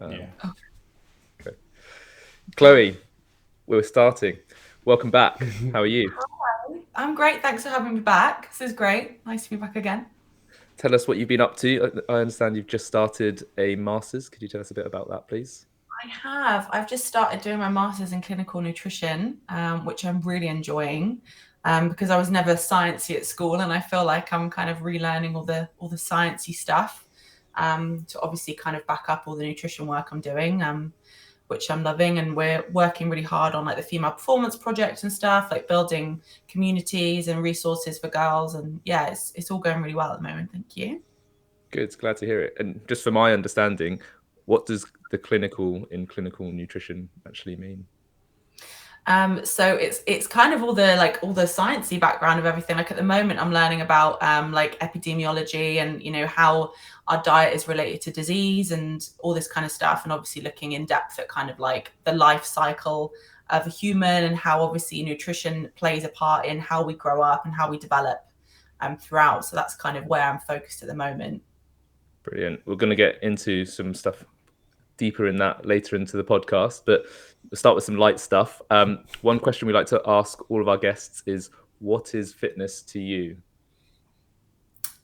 Yeah. Okay. Chloe, we're starting. Welcome back. How are you? I'm great. Thanks for having me back. This is great. Nice to be back again. Tell us what you've been up to. I understand you've just started a master's. Could you tell us a bit about that, please? I have. I've just started doing my master's in clinical nutrition, which I'm really enjoying, because I was never sciencey at school, and I feel like I'm kind of relearning all the sciencey stuff, to obviously kind of back up all the nutrition work I'm doing, which I'm loving. And we're working really hard on like the female performance project and stuff, like building communities and resources for girls. And yeah, it's all going really well at the moment. Thank you. Good. Glad to hear it. And just for my understanding, what does the clinical in clinical nutrition actually mean? So it's kind of all the sciencey background of everything. Like at the moment, I'm learning about like epidemiology and how our diet is related to disease and all this kind of stuff, and obviously looking in depth at kind of like the life cycle of a human and how obviously nutrition plays a part in how we grow up and how we develop throughout. So that's kind of where I'm focused at the moment. Brilliant. We're going to get into some stuff deeper in that later into the podcast, but we'll start with some light stuff. One question we like to ask all of our guests is, what is fitness to you?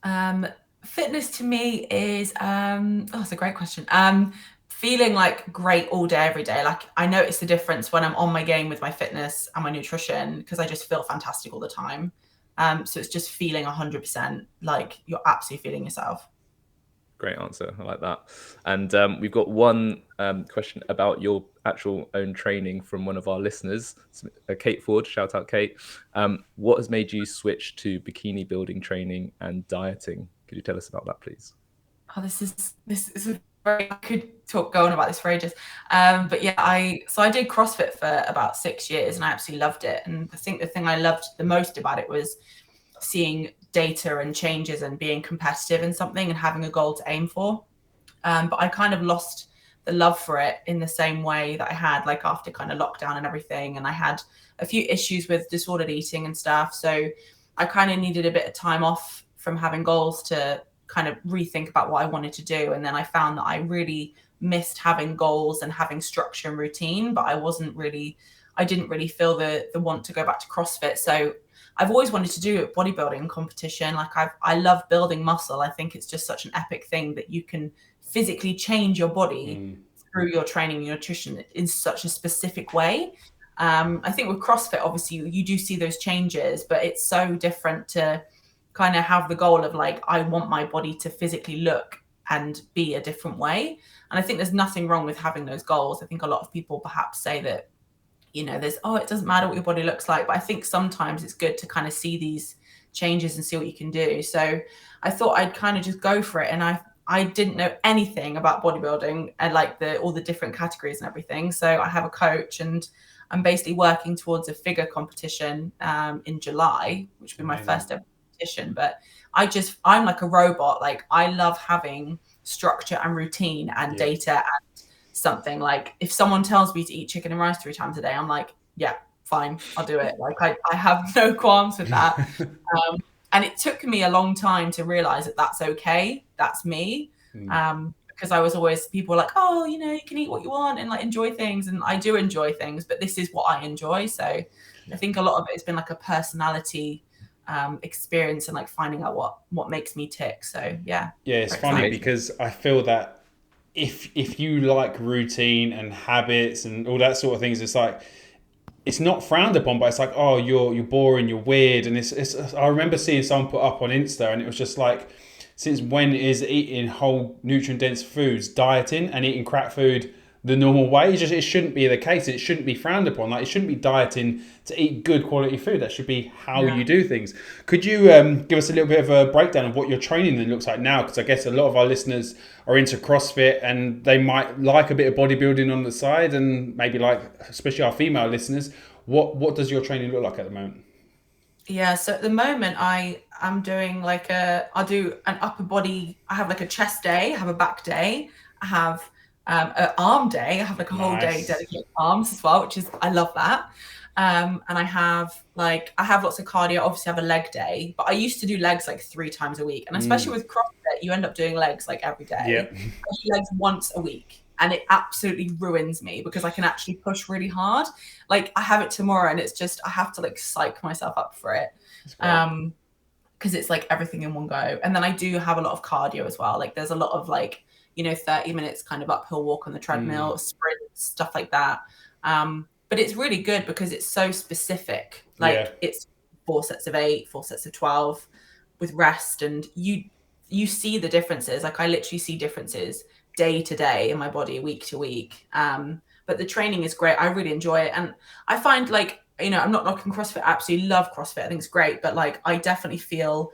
Um, Fitness to me is it's a great question. Feeling like great all day, every day. Like I notice the difference when I'm on my game with my fitness and my nutrition because I just feel fantastic all the time. So it's just feeling 100% like you're absolutely feeling yourself. Great answer. I like that. And we've got one question about your actual own training from one of our listeners, Kate Ford. Shout out, Kate. What has made you switch to bikini building training and dieting? Could you tell us about that, please? Oh, this is a very, I could talk go on about this for ages. But yeah, I did CrossFit for about 6 years and I absolutely loved it. And I think the thing I loved the most about it was seeing data and changes and being competitive in something and having a goal to aim for. But I kind of lost the love for it in the same way that I had like after kind of lockdown and everything. And I had a few issues with disordered eating and stuff. So I kind of needed a bit of time off from having goals to kind of rethink about what I wanted to do. And then I found that I really missed having goals and having structure and routine, but I didn't really feel the want to go back to CrossFit. So I've always wanted to do a bodybuilding competition. Like I love building muscle. I think it's just such an epic thing that you can physically change your body Mm. through your training and nutrition in such a specific way. I think with CrossFit, obviously you do see those changes, but it's so different to kind of have the goal of like, I want my body to physically look and be a different way. And I think there's nothing wrong with having those goals. I think a lot of people perhaps say that there's, oh, it doesn't matter what your body looks like. But I think sometimes it's good to kind of see these changes and see what you can do. So I thought I'd kind of just go for it. And I didn't know anything about bodybuilding and like all the different categories and everything. So I have a coach and I'm basically working towards a figure competition in July, which will be my Amazing. first ever competition. But I'm like a robot. Like I love having structure and routine and Yeah. data, something. Like if someone tells me to eat chicken and rice 3 times a day, I'm like, yeah, fine, I'll do it. Like I have no qualms with that. And it took me a long time to realize that that's okay. That's me. Mm. Because I was always, people were like, oh, you can eat what you want and like enjoy things. And I do enjoy things, but this is what I enjoy. So I Yeah. think a lot of it has been like a personality experience and like finding out what makes me tick. So yeah, Yeah, it's very funny excited. Amazing. because I feel that if you like routine and habits and all that sort of things, it's like it's not frowned upon, but it's like, oh, you're boring, you're weird, and it's. I remember seeing someone put up on Insta, and it was just like, since when is eating whole nutrient dense foods dieting and eating crap food the normal way? It shouldn't be the case. It shouldn't be frowned upon. Like it shouldn't be dieting to eat good quality food. That should be how Yeah. you do things. Could you give us a little bit of a breakdown of what your training then looks like now? Because I guess a lot of our listeners are into CrossFit and they might like a bit of bodybuilding on the side, and maybe like, especially our female listeners, what does your training look like at the moment? Yeah, so at the moment I'm doing like I'll do an upper body. I have like a chest day, I have a back day, I have an arm day. I have like a whole day Nice. dedicated to arms as well, which is I love that. And I have lots of cardio. Obviously, I have a leg day, but I used to do legs like 3 times a week. And especially with CrossFit, you end up doing legs like every day. Yeah. I do legs once a week, and it absolutely ruins me because I can actually push really hard. Like I have it tomorrow, and it's just I have to like psych myself up for it. Because it's like everything in one go. And then I do have a lot of cardio as well. Like there's a lot of like, 30 minutes kind of uphill walk on the treadmill, sprint, stuff like that. But it's really good because it's so specific. Like it's 4 sets of 8, 4 sets of 12 with rest. And you see the differences. Like I literally see differences day to day in my body, week to week. But the training is great. I really enjoy it. And I find like, I'm not knocking CrossFit. I absolutely love CrossFit. I think it's great. But like, I definitely feel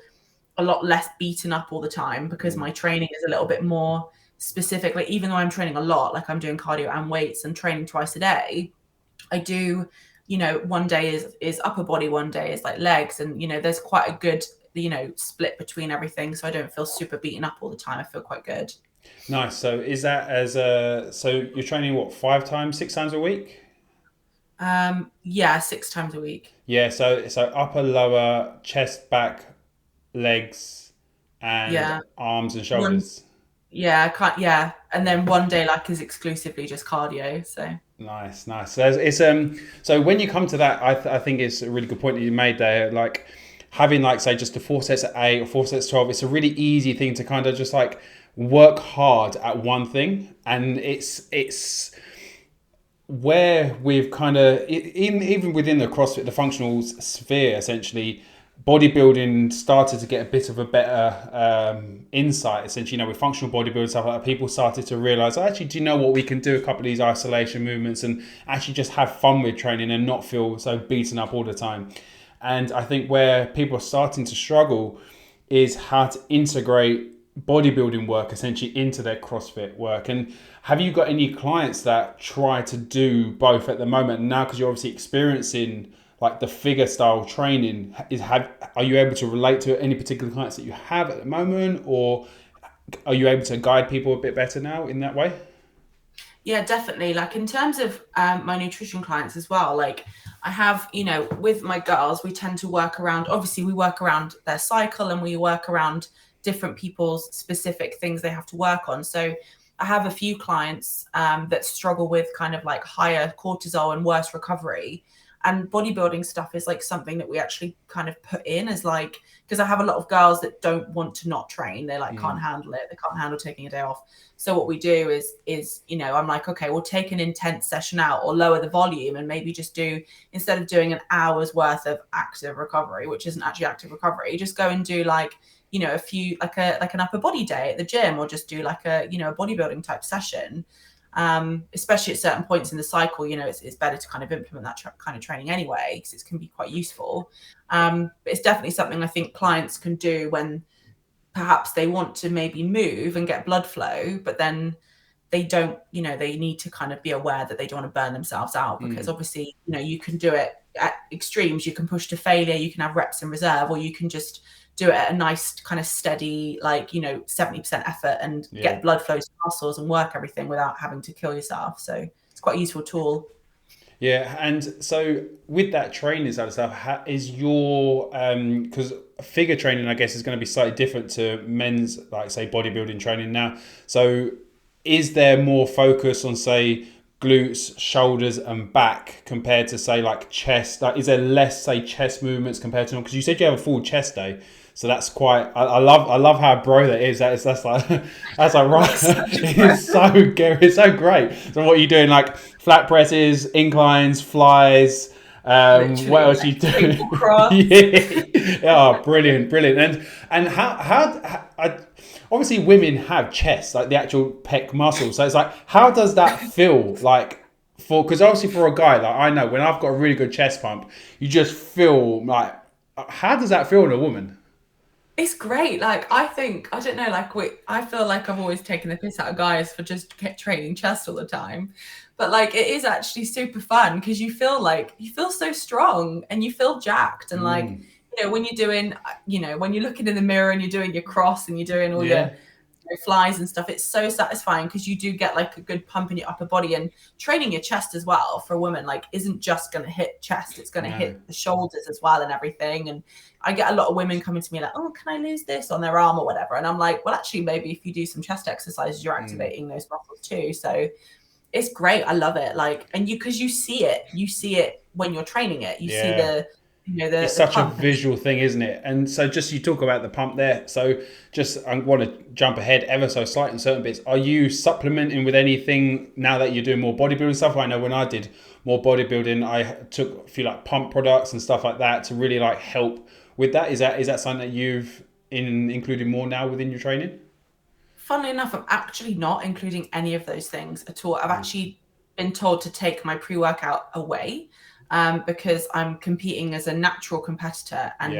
a lot less beaten up all the time because my training is a little bit more specific. Like, even though I'm training a lot, like I'm doing cardio and weights and training twice a day, I do, one day is upper body, one day is like legs. And, there's quite a good, split between everything. So I don't feel super beaten up all the time. I feel quite good. Nice. So is that so you're training what, 5 times, 6 times a week? Yeah, 6 times a week. Yeah. So upper, lower, chest, back, legs, and arms and shoulders. And then one day like is exclusively just cardio. So nice. So it's so when you come to that, I think it's a really good point that you made there. Like having like say just the 4 sets at 8 or 4 sets 12, it's a really easy thing to kind of just like work hard at one thing, and it's where we've kind of even within the CrossFit, the functional sphere, essentially bodybuilding started to get a bit of a better insight. Essentially, with functional bodybuilding stuff like that, people started to realize, actually, do you know what, we can do a couple of these isolation movements and actually just have fun with training and not feel so beaten up all the time. And I think where people are starting to struggle is how to integrate bodybuilding work essentially into their CrossFit work. And have you got any clients that try to do both at the moment now, because you're obviously experiencing like the figure style training? Are you able to relate to any particular clients that you have at the moment, or are you able to guide people a bit better now in that way? Yeah, definitely. Like in terms of my nutrition clients as well, like I have, with my girls, we tend to work around, obviously we work around their cycle and we work around different people's specific things they have to work on. So I have a few clients that struggle with kind of like higher cortisol and worse recovery. And bodybuilding stuff is like something that we actually kind of put in as like, because I have a lot of girls that don't want to not train. They like can't handle it. They can't handle taking a day off. So what we do is, I'm like, okay, we'll take an intense session out or lower the volume and maybe just do, instead of doing an hour's worth of active recovery, which isn't actually active recovery, just go and do like, a few, like an upper body day at the gym, or just do like a, a bodybuilding type session. Especially at certain points in the cycle, it's better to kind of implement that kind of training anyway, because it can be quite useful. But it's definitely something I think clients can do when perhaps they want to maybe move and get blood flow, but then they don't, they need to kind of be aware that they don't want to burn themselves out, because obviously, you can do it at extremes. You can push to failure, you can have reps in reserve, or you can just do it at a nice kind of steady, like, 70% effort and get blood flow to muscles and work everything without having to kill yourself. So it's quite a useful tool. Yeah, and so with that training side of stuff, is your because figure training, I guess, is going to be slightly different to men's, like say bodybuilding training now. So is there more focus on say glutes, shoulders, and back compared to say like chest? Like, is there less say chest movements compared to, because you said you have a full chest day, so that's quite. I love how bro that is. That's like right. It's so good. It's so great. So what are you doing? Like flat presses, inclines, flies. What else are you doing? Yeah, brilliant. And how obviously women have chests, like the actual pec muscle. So it's like, how does that feel like? Because obviously for a guy, like I know when I've got a really good chest pump, you just feel like, how does that feel in a woman? It's great. Like, I don't know, like I feel like I've always taken the piss out of guys for just training chest all the time. But like, it is actually super fun because you feel so strong and you feel jacked. And like, when you're doing, when you're looking in the mirror and you're doing your cross and you're doing all your flies and stuff. It's so satisfying because you do get like a good pump in your upper body, and training your chest as well for a woman like isn't just going to hit chest, it's going to hit the shoulders as well and everything. And I get a lot of women coming to me like, oh, can I lose this on their arm or whatever? And I'm like, well, actually, maybe if you do some chest exercises, you're activating those muscles too. So it's great. I love it. Like, and because you see it when you're training it. You see the, it's such a visual thing, isn't it? And so just you talk about the pump there. So just I want to jump ahead ever so slightly in certain bits. Are you supplementing with anything now that you're doing more bodybuilding stuff? I know when I did more bodybuilding, I took a few like pump products and stuff like that to really like help with that. Is that something that you've included more now within your training? Funnily enough, I'm actually not including any of those things at all. I've actually been told to take my pre-workout away because I'm competing as a natural competitor, and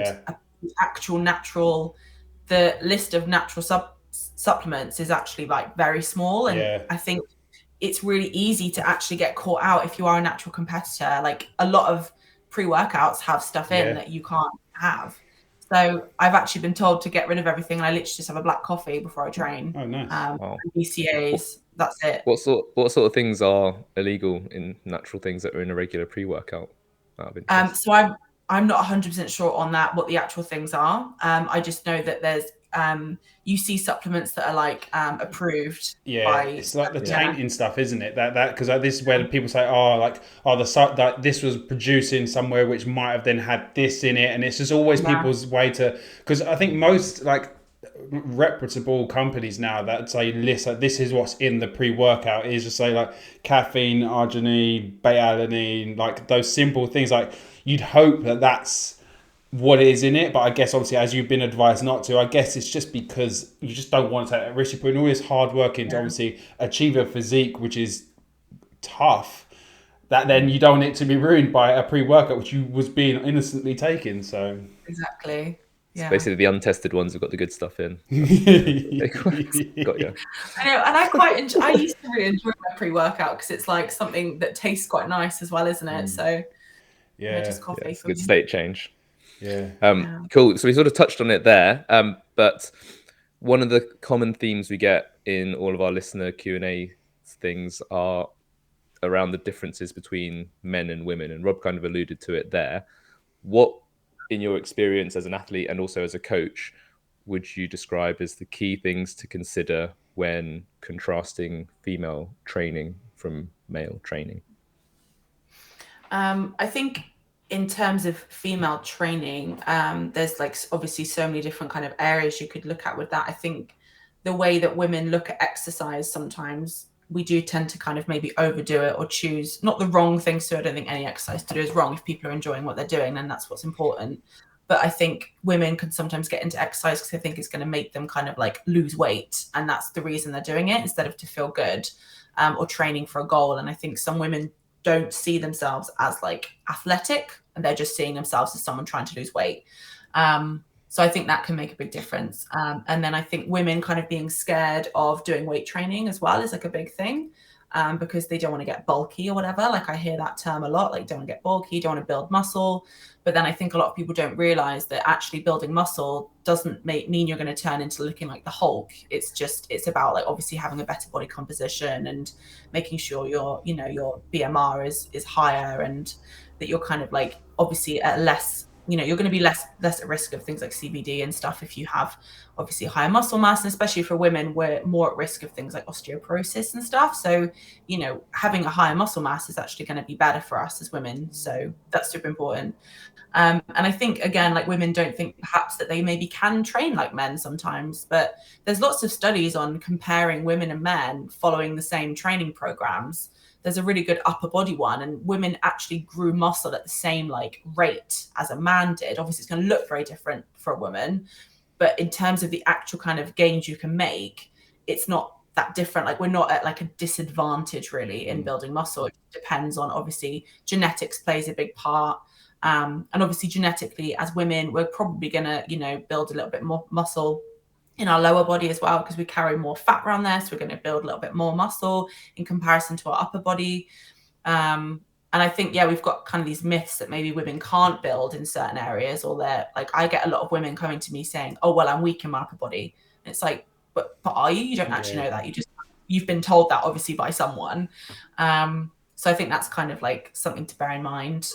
the list of natural supplements is actually like very small. And I think it's really easy to actually get caught out if you are a natural competitor. Like a lot of pre-workouts have stuff in that you can't have. So I've actually been told to get rid of everything. And I literally just have a black coffee before I train. Oh, nice. BCAAs, that's it. What sort of things are illegal in natural things that are in a regular pre-workout? So I'm not 100% sure on that, what the actual things are. I just know that there's you see supplements that are like approved. It's like the tainting stuff, isn't it? That because this is where people say, that this was producing somewhere which might have then had this in it, and it's just always people's way to. Because I think most like reputable companies now that say list like this is what's in the pre-workout is just say like caffeine, arginine, beta-alanine, like those simple things. Like you'd hope that that's what is in it, but I guess obviously as you've been advised not to, I guess it's just because you just don't want to take that risk. You're putting all this hard work into obviously achieve a physique which is tough, that then you don't want it to be ruined by a pre-workout which you was being innocently taken. So exactly. So basically the untested ones have got the good stuff in. Got you. I know, and I used to really enjoy my pre-workout because it's like something that tastes quite nice as well, isn't it? So just coffee. It's a good state change. Yeah. Cool. So we sort of touched on it there, but one of the common themes we get in all of our listener Q&A things are around the differences between men and women, and Rob kind of alluded to it there. What, in your experience as an athlete and also as a coach, would you describe as the key things to consider when contrasting female training from male training? I think in terms of female training, there's like obviously so many different kind of areas you could look at with that. I think the way that women look at exercise, sometimes we do tend to kind of maybe overdo it or choose not the wrong things to do. I don't think any exercise to do is wrong. If people are enjoying what they're doing, then that's what's important. But I think women can sometimes get into exercise because they think it's going to make them kind of like lose weight. And that's the reason they're doing it instead of to feel good or training for a goal. And I think some women don't see themselves as like athletic, and they're just seeing themselves as someone trying to lose weight. So I think that can make a big difference. And then I think women kind of being scared of doing weight training as well is like a big thing, because they don't want to get bulky or whatever. Like I hear that term a lot, like don't want to get bulky, don't want to build muscle. But then I think a lot of people don't realize that actually building muscle doesn't mean you're going to turn into looking like the Hulk. It's about like obviously having a better body composition and making sure your BMR is higher, and that you're kind of like obviously at less, you're going to be less at risk of things like CVD and stuff if you have obviously higher muscle mass, and especially for women, we're more at risk of things like osteoporosis and stuff. So, having a higher muscle mass is actually going to be better for us as women. So that's super important. And I think, again, like women don't think perhaps that they maybe can train like men sometimes, but there's lots of studies on comparing women and men following the same training programs. There's a really good upper body one, and women actually grew muscle at the same like rate as a man did. Obviously, it's going to look very different for a woman, but in terms of the actual kind of gains you can make, it's not that different. Like we're not at like a disadvantage really in building muscle. It depends on, obviously, genetics plays a big part. And obviously genetically as women, we're probably going to, build a little bit more muscle in our lower body as well, because we carry more fat around there. So we're going to build a little bit more muscle in comparison to our upper body. And I think, we've got kind of these myths that maybe women can't build in certain areas, or they're like, I get a lot of women coming to me saying, oh, well, I'm weak in my upper body. And it's like, but are you? You don't actually know that. You've been told that obviously by someone. So I think that's kind of like something to bear in mind.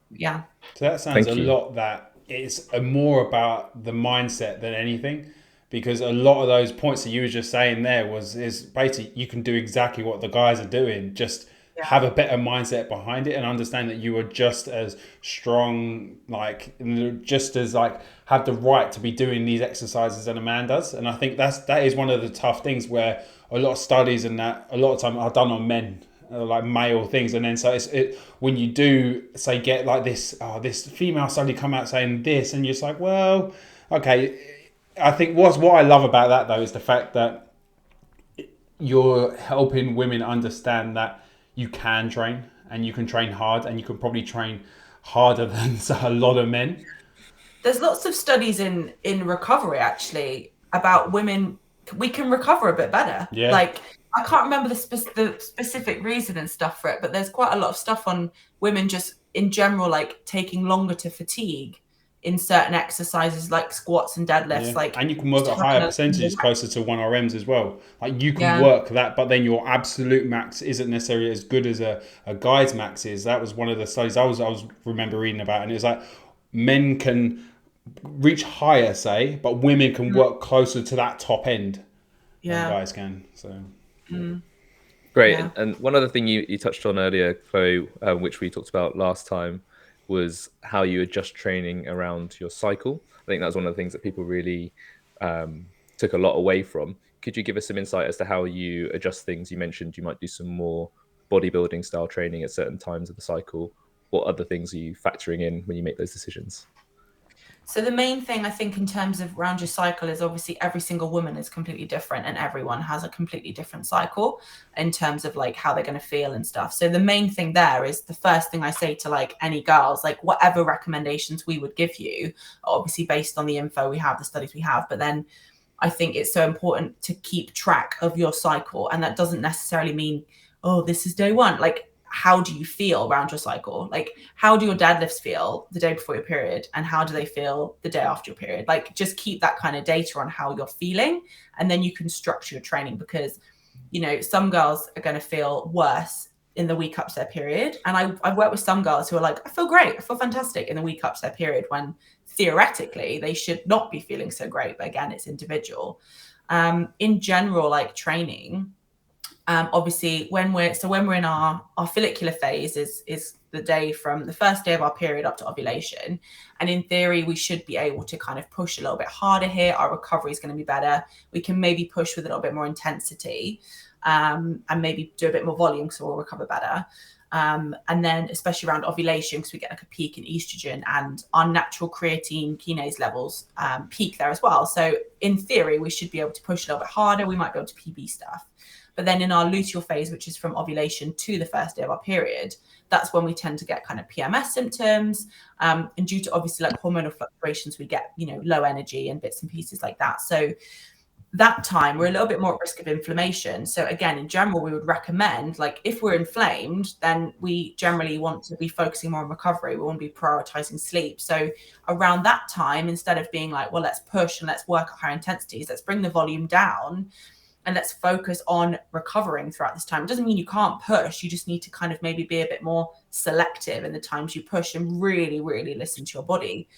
Yeah. So that sounds lot that it's more about the mindset than anything, because a lot of those points that you were just saying there is basically you can do exactly what the guys are doing, just have a better mindset behind it and understand that you are just as strong, like just as like have the right to be doing these exercises than a man does. And I think that is one of the tough things where a lot of studies and that a lot of time are done on men, like male things, and then so when you do say get like this female study come out saying this, and you're just like, well, okay. I think what I love about that though is the fact that you're helping women understand that you can train and you can train hard, and you can probably train harder than a lot of men. There's lots of studies in recovery actually about women. We can recover a bit better. Yeah. Like I can't remember the specific reason and stuff for it, but there's quite a lot of stuff on women just in general, like taking longer to fatigue in certain exercises like squats and deadlifts. Like, and you can work at higher percentages closer to 1RMs as well. Like you can work that, but then your absolute max isn't necessarily as good as a guy's max is. That was one of the studies I was remember reading about, and it was like men can reach higher, say, but women can work closer to that top end than guys can. So great. And one other thing you touched on earlier, Chloe, which we talked about last time, was how you adjust training around your cycle. I think that was one of the things that people really took a lot away from. Could you give us some insight as to how you adjust things? You mentioned you might do some more bodybuilding style training at certain times of the cycle. What other things are you factoring in when you make those decisions? So the main thing I think in terms of around your cycle is obviously every single woman is completely different, and everyone has a completely different cycle in terms of like how they're going to feel and stuff. So the main thing there is the first thing I say to like any girls, like whatever recommendations we would give you, obviously based on the info we have, the studies we have, but then I think it's so important to keep track of your cycle. And that doesn't necessarily mean, oh, this is day one. Like, how do you feel around your cycle? Like, how do your deadlifts feel the day before your period, and how do they feel the day after your period? Like, just keep that kind of data on how you're feeling, and then you can structure your training, because, you know, some girls are going to feel worse in the week up to their period. And I've worked with some girls who are like, I feel great, I feel fantastic in the week up to their period, when theoretically they should not be feeling so great. But again, it's individual. In general, like training, obviously when we're in our follicular phase is the day from the first day of our period up to ovulation. And in theory, we should be able to kind of push a little bit harder here. Our recovery is going to be better. We can maybe push with a little bit more intensity, and maybe do a bit more volume, so we'll recover better. And then especially around ovulation, because we get like a peak in estrogen, and our natural creatine kinase levels peak there as well. So in theory, we should be able to push a little bit harder. We might be able to PB stuff. But then in our luteal phase, which is from ovulation to the first day of our period, that's when we tend to get kind of PMS symptoms. And due to obviously like hormonal fluctuations, we get, you know, low energy and bits and pieces like that. So that time we're a little bit more at risk of inflammation. So again, in general, we would recommend, like, if we're inflamed, then we generally want to be focusing more on recovery. We want to be prioritizing sleep. So around that time, instead of being like, well, let's push and let's work at higher intensities, let's bring the volume down and let's focus on recovering throughout this time. It doesn't mean you can't push. You just need to kind of maybe be a bit more selective in the times you push, and really, really listen to your body.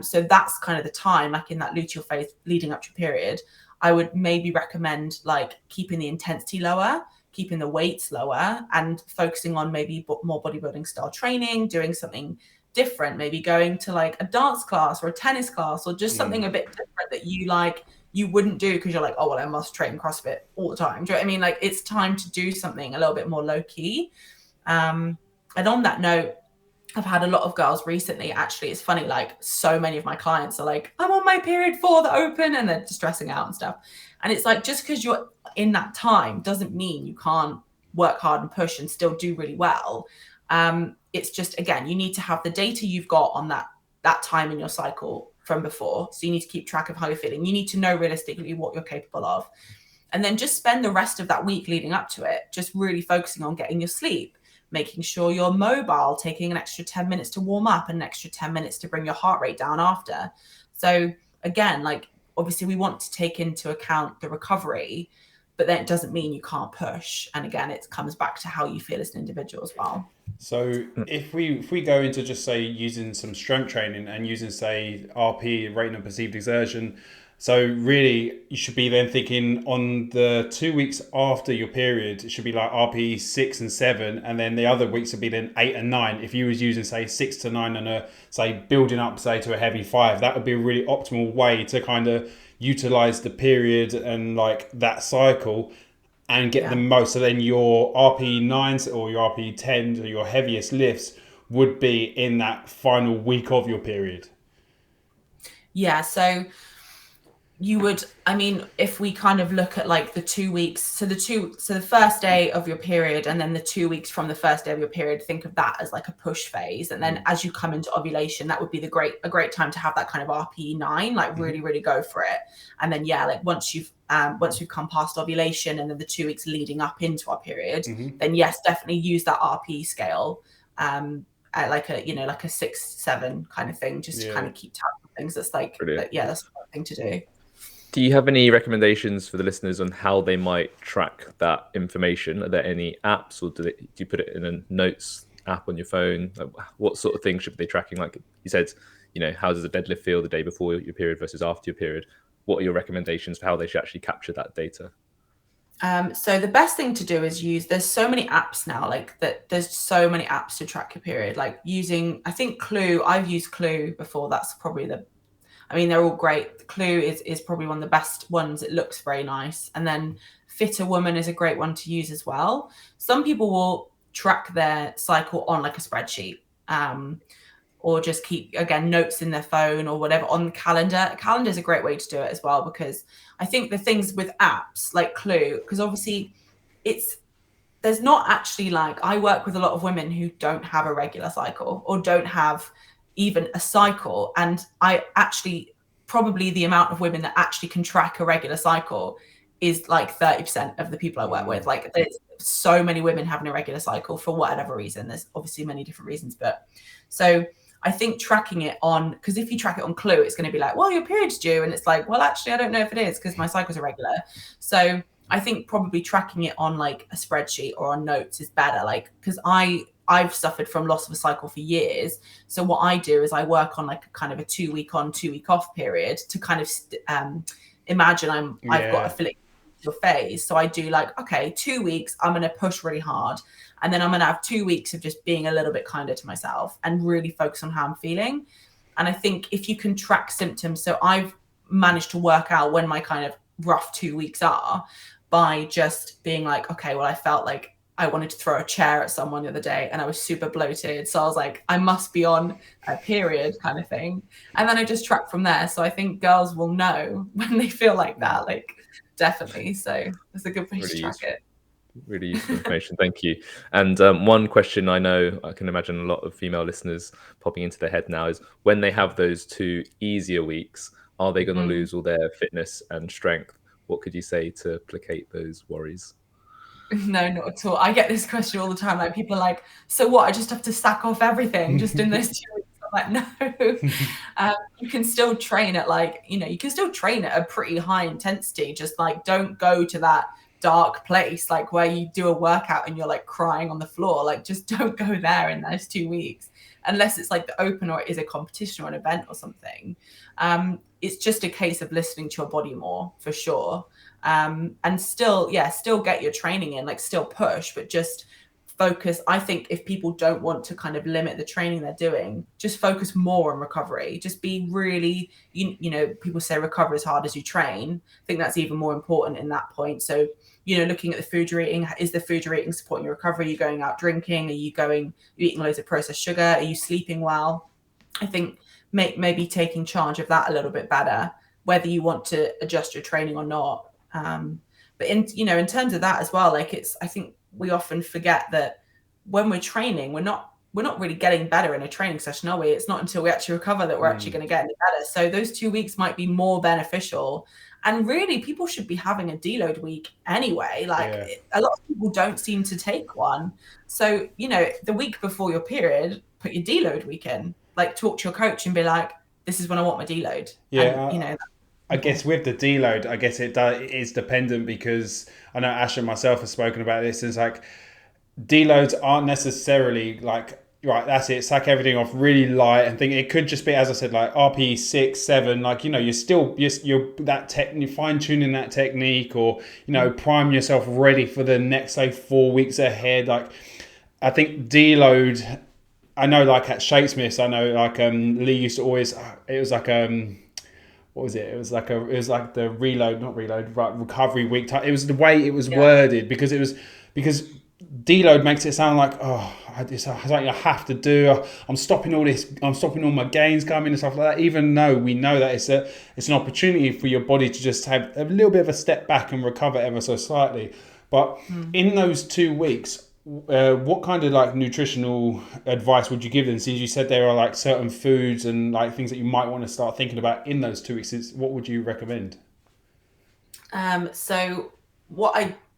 So that's kind of the time, like in that luteal phase leading up to your period, I would maybe recommend like keeping the intensity lower, keeping the weights lower, and focusing on maybe more bodybuilding style training, doing something different, maybe going to like a dance class or a tennis class, or just something a bit different that you like, you wouldn't do because you're like, oh, well, I must train CrossFit all the time. Do you know what I mean? Like, it's time to do something a little bit more low key. And on that note, I've had a lot of girls recently, actually, it's funny, like so many of my clients are like, I'm on my period for the open, and they're just stressing out and stuff. And it's like, just because you're in that time doesn't mean you can't work hard and push and still do really well. It's just, again, you need to have the data you've got on that time in your cycle from before. So you need to keep track of how you're feeling. You need to know realistically what you're capable of. And then just spend the rest of that week leading up to it, just really focusing on getting your sleep, making sure you're mobile, taking an extra 10 minutes to warm up and an extra 10 minutes to bring your heart rate down after. So again, like obviously we want to take into account the recovery, but then it doesn't mean you can't push. And again, it comes back to how you feel as an individual as well. So if we go into just say using some strength training and using say RP, rating of perceived exertion, so really you should be then thinking on the 2 weeks after your period, it should be like RP 6 and 7, and then the other weeks would be then 8 and 9. If you was using say 6 to 9 and a say building up say to a heavy 5, that would be a really optimal way to kind of utilize the period and like that cycle and get the most. So then your RP9s or your RP10s or your heaviest lifts would be in that final week of your period. Yeah, so you would, I mean, if we kind of look at like the 2 weeks, so the first day of your period and then the 2 weeks from the first day of your period, think of that as like a push phase. And then as you come into ovulation, that would be a great time to have that kind of RP9, like really, really go for it. And then, yeah, like once we've come past ovulation and then the 2 weeks leading up into our period, then yes, definitely use that RP scale, at like a 6-7 kind of thing, just to kind of keep tabs on things. That's like, that's the right thing to do. Do you have any recommendations for the listeners on how they might track that information? Are there any apps, or do you put it in a notes app on your phone? Like, what sort of things should they be tracking? Like you said, how does a deadlift feel the day before your period versus after your period? What are your recommendations for how they should actually capture that data? So the best thing to do is there's so many apps now, like that. There's so many apps to track your period, like I think Clue. I've used Clue before. That's probably they're all great. Clue is probably one of the best ones. It looks very nice. And then Fitter Woman is a great one to use as well. Some people will track their cycle on like a spreadsheet, or just keep, again, notes in their phone or whatever on the calendar. Calendar is a great way to do it as well, because I think the things with apps like Clue, because obviously there's not actually, like, I work with a lot of women who don't have a regular cycle or don't have even a cycle. And I actually, probably the amount of women that actually can track a regular cycle is like 30% of the people I work with. Like, there's so many women having a regular cycle for whatever reason. There's obviously many different reasons, but so I think tracking it on, because if you track it on Clue, it's going to be like, well, your period's due. And it's like, well, actually, I don't know if it is because my cycles are regular. So I think probably tracking it on like a spreadsheet or on notes is better. Like, because I've suffered from loss of a cycle for years. So what I do is I work on like a kind of a 2 week on, 2 week off period to kind of imagine I've got a follicular phase. So I do like, okay, 2 weeks, I'm going to push really hard. And then I'm going to have 2 weeks of just being a little bit kinder to myself and really focus on how I'm feeling. And I think if you can track symptoms, so I've managed to work out when my kind of rough 2 weeks are by just being like, okay, well, I felt like I wanted to throw a chair at someone the other day and I was super bloated. So I was like, I must be on a period kind of thing. And then I just track from there. So I think girls will know when they feel like that, like, definitely. So it's a good place to track it. Really useful information. Thank you. And one question I know, I can imagine a lot of female listeners popping into their head now is, when they have those 2 easier weeks, are they going to lose all their fitness and strength? What could you say to placate those worries? No, not at all. I get this question all the time. Like, people are like, so what? I just have to sack off everything just in those 2 weeks. I'm like, no. You can still train at you can still train at a pretty high intensity. Just like, don't go to that dark place, like where you do a workout and you're like crying on the floor. Like, just don't go there in those 2 weeks, unless it's like the open or it is a competition or an event or something. It's just a case of listening to your body more, for sure. And still get your training in, like still push, but just focus. I think if people don't want to kind of limit the training they're doing, just focus more on recovery. Just be really, people say recover as hard as you train. I think that's even more important in that point. So, looking at the food you're eating, is the food you're eating supporting your recovery? Are you going out drinking? Are you eating loads of processed sugar? Are you sleeping well? I think maybe taking charge of that a little bit better, whether you want to adjust your training or not. But in terms of that as well, like, I think we often forget that when we're training, we're not really getting better in a training session, are we? It's not until we actually recover that we're actually going to get any better. So those 2 weeks might be more beneficial. And really, people should be having a deload week anyway. Like, a lot of people don't seem to take one. So, the week before your period, put your deload week in. Like, talk to your coach and be like, this is when I want my deload. Yeah. And, I guess with the deload, I guess it is dependent, because I know Ash and myself have spoken about this. It's like deloads aren't necessarily like, right, that's it, sack everything off really light and think. It could just be, as I said, like RP 6, 7, like, you know, you're that technique, fine tuning that technique, or, you know, prime yourself ready for the next, say, 4 weeks ahead. Like, I think deload, I know, like at Shakespeare's, I know, like Lee used to always, it was like what was it? It was like the reload, not reload, right? Recovery week time. It was the way it was worded, because deload makes it sound like, oh, it's something I have to do. I'm stopping all this. I'm stopping all my gains coming and stuff like that. Even though we know that it's an opportunity for your body to just have a little bit of a step back and recover ever so slightly. But in those 2 weeks, what kind of like nutritional advice would you give them? Since you said there are like certain foods and like things that you might want to start thinking about in those 2 weeks, what would you recommend? So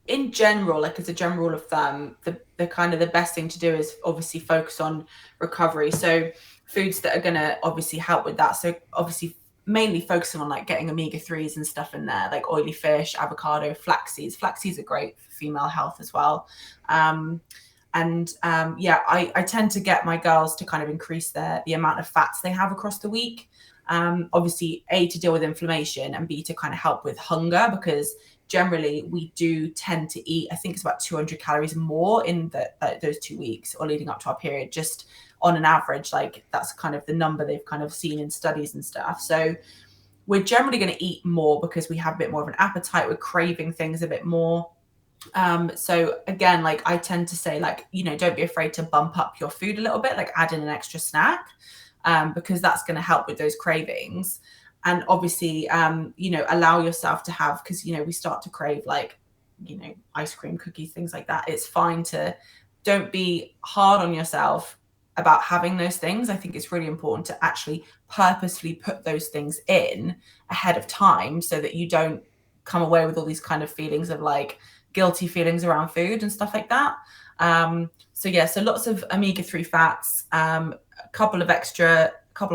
in general, like as a general rule of thumb, the kind of the best thing to do is obviously focus on recovery. So foods that are going to obviously help with that. So obviously mainly focusing on like getting omega-3s and stuff in there, like oily fish, avocado, flax seeds. Flax seeds are great for female health as well. I tend to get my girls to kind of increase the amount of fats they have across the week. Obviously, A, to deal with inflammation, and B, to kind of help with hunger, because generally we do tend to eat, I think it's about 200 calories more in those 2 weeks or leading up to our period, just on an average. Like that's kind of the number they've kind of seen in studies and stuff. So we're generally going to eat more because we have a bit more of an appetite. We're craving things a bit more. So again, like I tend to say, like, you know, don't be afraid to bump up your food a little bit, like add in an extra snack, because that's going to help with those cravings. And obviously, allow yourself to have, because, you know, we start to crave like, you know, ice cream, cookies, things like that. It's fine to, don't be hard on yourself about having those things. I think it's really important to actually purposefully put those things in ahead of time, so that you don't come away with all these kind of feelings of like guilty feelings around food and stuff like that. So lots of omega-3 fats, a couple of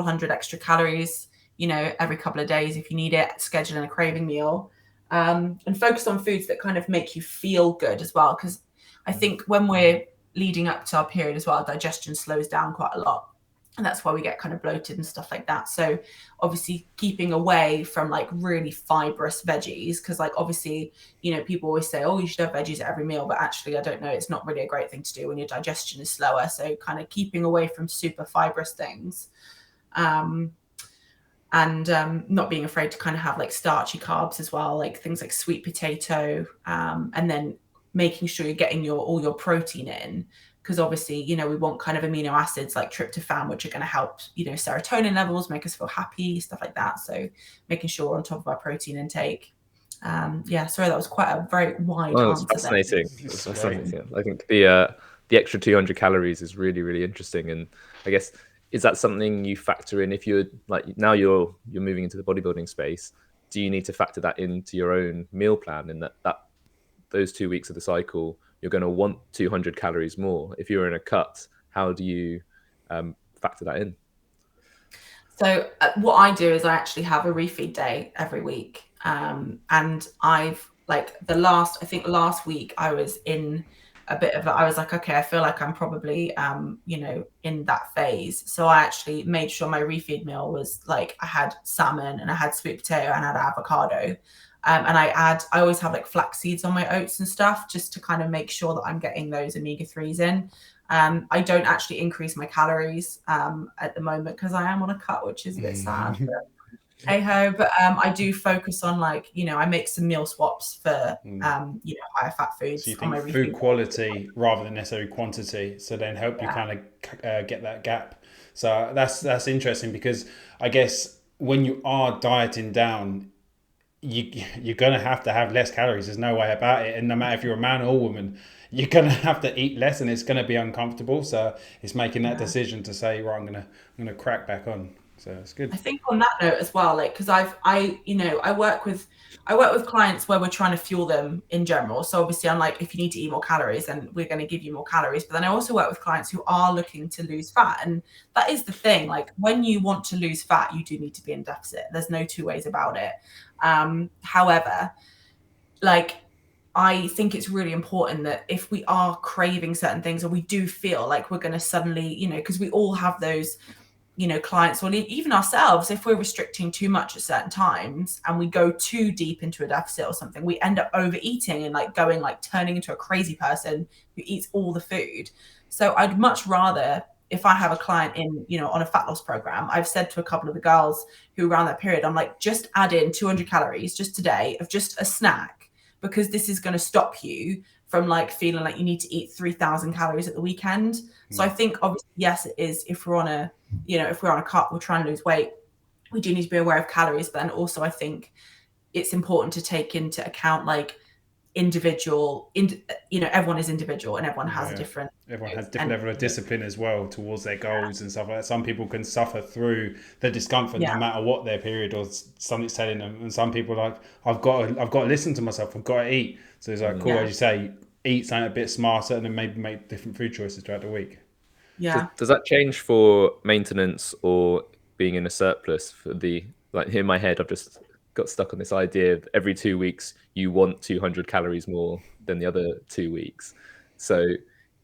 hundred extra calories, you know, every couple of days if you need it, schedule in a craving meal, and focus on foods that kind of make you feel good as well. Because I think when we're leading up to our period as well, digestion slows down quite a lot. And that's why we get kind of bloated and stuff like that. So obviously keeping away from like really fibrous veggies, because like obviously, you know, people always say, oh, you should have veggies at every meal, but actually I don't know, it's not really a great thing to do when your digestion is slower. So kind of keeping away from super fibrous things, and not being afraid to kind of have like starchy carbs as well, like things like sweet potato, and then making sure you're getting all your protein in. Because obviously, you know, we want kind of amino acids like tryptophan, which are going to help, you know, serotonin levels, make us feel happy, stuff like that. So making sure we're on top of our protein intake. Sorry, that was quite a very wide answer. That's fascinating. That's fascinating. I think the extra 200 calories is really, really interesting. And I guess, is that something you factor in if you're like, now you're moving into the bodybuilding space? Do you need to factor that into your own meal plan, in that those 2 weeks of the cycle, you're going to want 200 calories more? If you're in a cut, how do you factor that in? So what I do is I actually have a refeed day every week. And I've like last week I was in a bit of I was like, okay, I feel like I'm probably, in that phase. So I actually made sure my refeed meal was like, I had salmon and I had sweet potato and I had avocado. And I always have like flax seeds on my oats and stuff, just to kind of make sure that I'm getting those omega-3s in. I don't actually increase my calories at the moment because I am on a cut, which is a bit sad. But hey-ho. But I do focus on like, you know, I make some meal swaps for, higher fat foods. So you think food quality rather than necessarily quantity, so then help you kind of get that gap. So that's interesting, because I guess when you are dieting down, you're going to have less calories. There's no way about it. And no matter if you're a man or a woman, you're going to have to eat less, and it's going to be uncomfortable. So it's making that decision to say, right, I'm going to crack back on. So it's good. I think on that note as well, like, because I work with clients where we're trying to fuel them in general. So obviously I'm like, if you need to eat more calories, then we're going to give you more calories. But then I also work with clients who are looking to lose fat. And that is the thing. Like, when you want to lose fat, you do need to be in deficit. There's no two ways about it. However, like, I think it's really important that if we are craving certain things, or we do feel like we're going to suddenly, because we all have those, clients, or even ourselves, if we're restricting too much at certain times and we go too deep into a deficit or something, we end up overeating and turning into a crazy person who eats all the food. So I'd much rather, if I have a client on a fat loss program, I've said to a couple of the girls who around that period, I'm like, just add in 200 calories just today of just a snack, because this is going to stop you from feeling like you need to eat 3,000 calories at the weekend. So I think obviously, yes, it is. If we're on a cut, we're trying to lose weight, we do need to be aware of calories. But then also I think it's important to take into account everyone is individual, and everyone has a different. Everyone has different level of discipline as well towards their goals and stuff like that. Some people can suffer through the discomfort no matter what their period or something's telling them, and some people I've got to listen to myself. I've got to eat. So it's like cool, as you say, eat something a bit smarter, and then maybe make different food choices throughout the week. Yeah. Does that change for maintenance or being in a surplus? For in my head, I've just got stuck on this idea of every 2 weeks you want 200 calories more than the other 2 weeks. So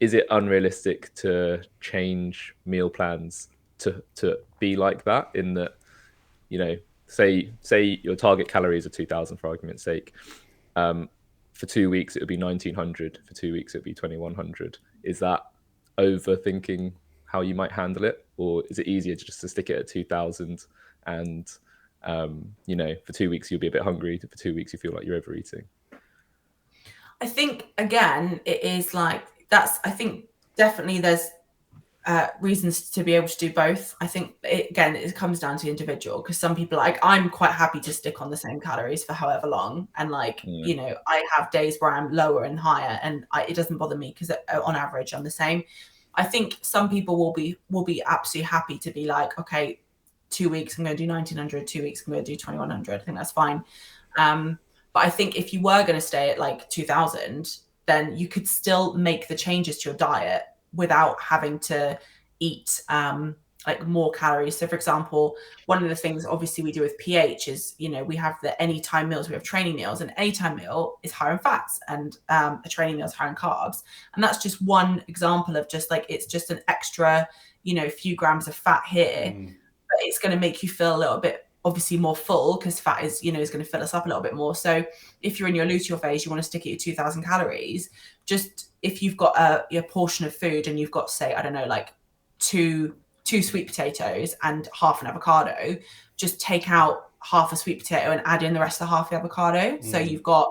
is it unrealistic to change meal plans to be like that, in that, say your target calories are 2,000 for argument's sake. For 2 weeks, it would be 1,900. For 2 weeks, it would be 2,100. Is that overthinking how you might handle it? Or is it easier just to stick it at 2,000 and, for 2 weeks, you'll be a bit hungry. For 2 weeks, you feel like you're overeating? I think, again, it is I think definitely there's reasons to be able to do both. I think it comes down to individual, because some people I'm quite happy to stick on the same calories for however long, and I have days where I'm lower and higher, and it doesn't bother me, because on average I'm the same. I think some people will be absolutely happy to be like, okay, 2 weeks I'm going to do 1,900, 2 weeks I'm going to do 2,100. I think that's fine. But I think if you were going to stay at 2,000, then you could still make the changes to your diet without having to eat more calories. So for example, one of the things obviously we do with pH is, we have the anytime meals, we have training meals, and an anytime meal is higher in fats, and a training meal is higher in carbs. And that's just one example of just it's just an extra, few grams of fat here, but it's going to make you feel a little bit obviously more full, because fat is going to fill us up a little bit more. So if you're in your luteal phase, you want to stick it at 2,000 calories. Just if you've got a portion of food and you've got, say, I don't know, two sweet potatoes and half an avocado, just take out half a sweet potato and add in the rest of the half the avocado. So you've got,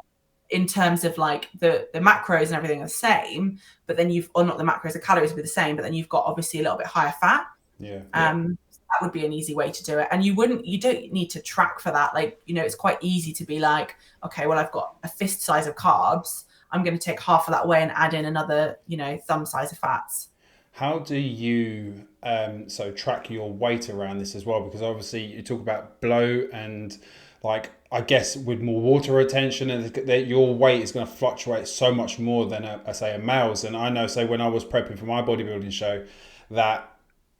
in terms of the macros and everything are the same, but then not the macros, the calories will be the same, but then you've got obviously a little bit higher fat. That would be an easy way to do it. And you don't need to track for that. It's quite easy to be like, okay, well, I've got a fist size of carbs, I'm going to take half of that away and add in another, thumb size of fats. How do you track your weight around this as well? Because obviously you talk about bloat, and I guess with more water retention, and that your weight is going to fluctuate so much more than a male's. And I know, say, when I was prepping for my bodybuilding show, that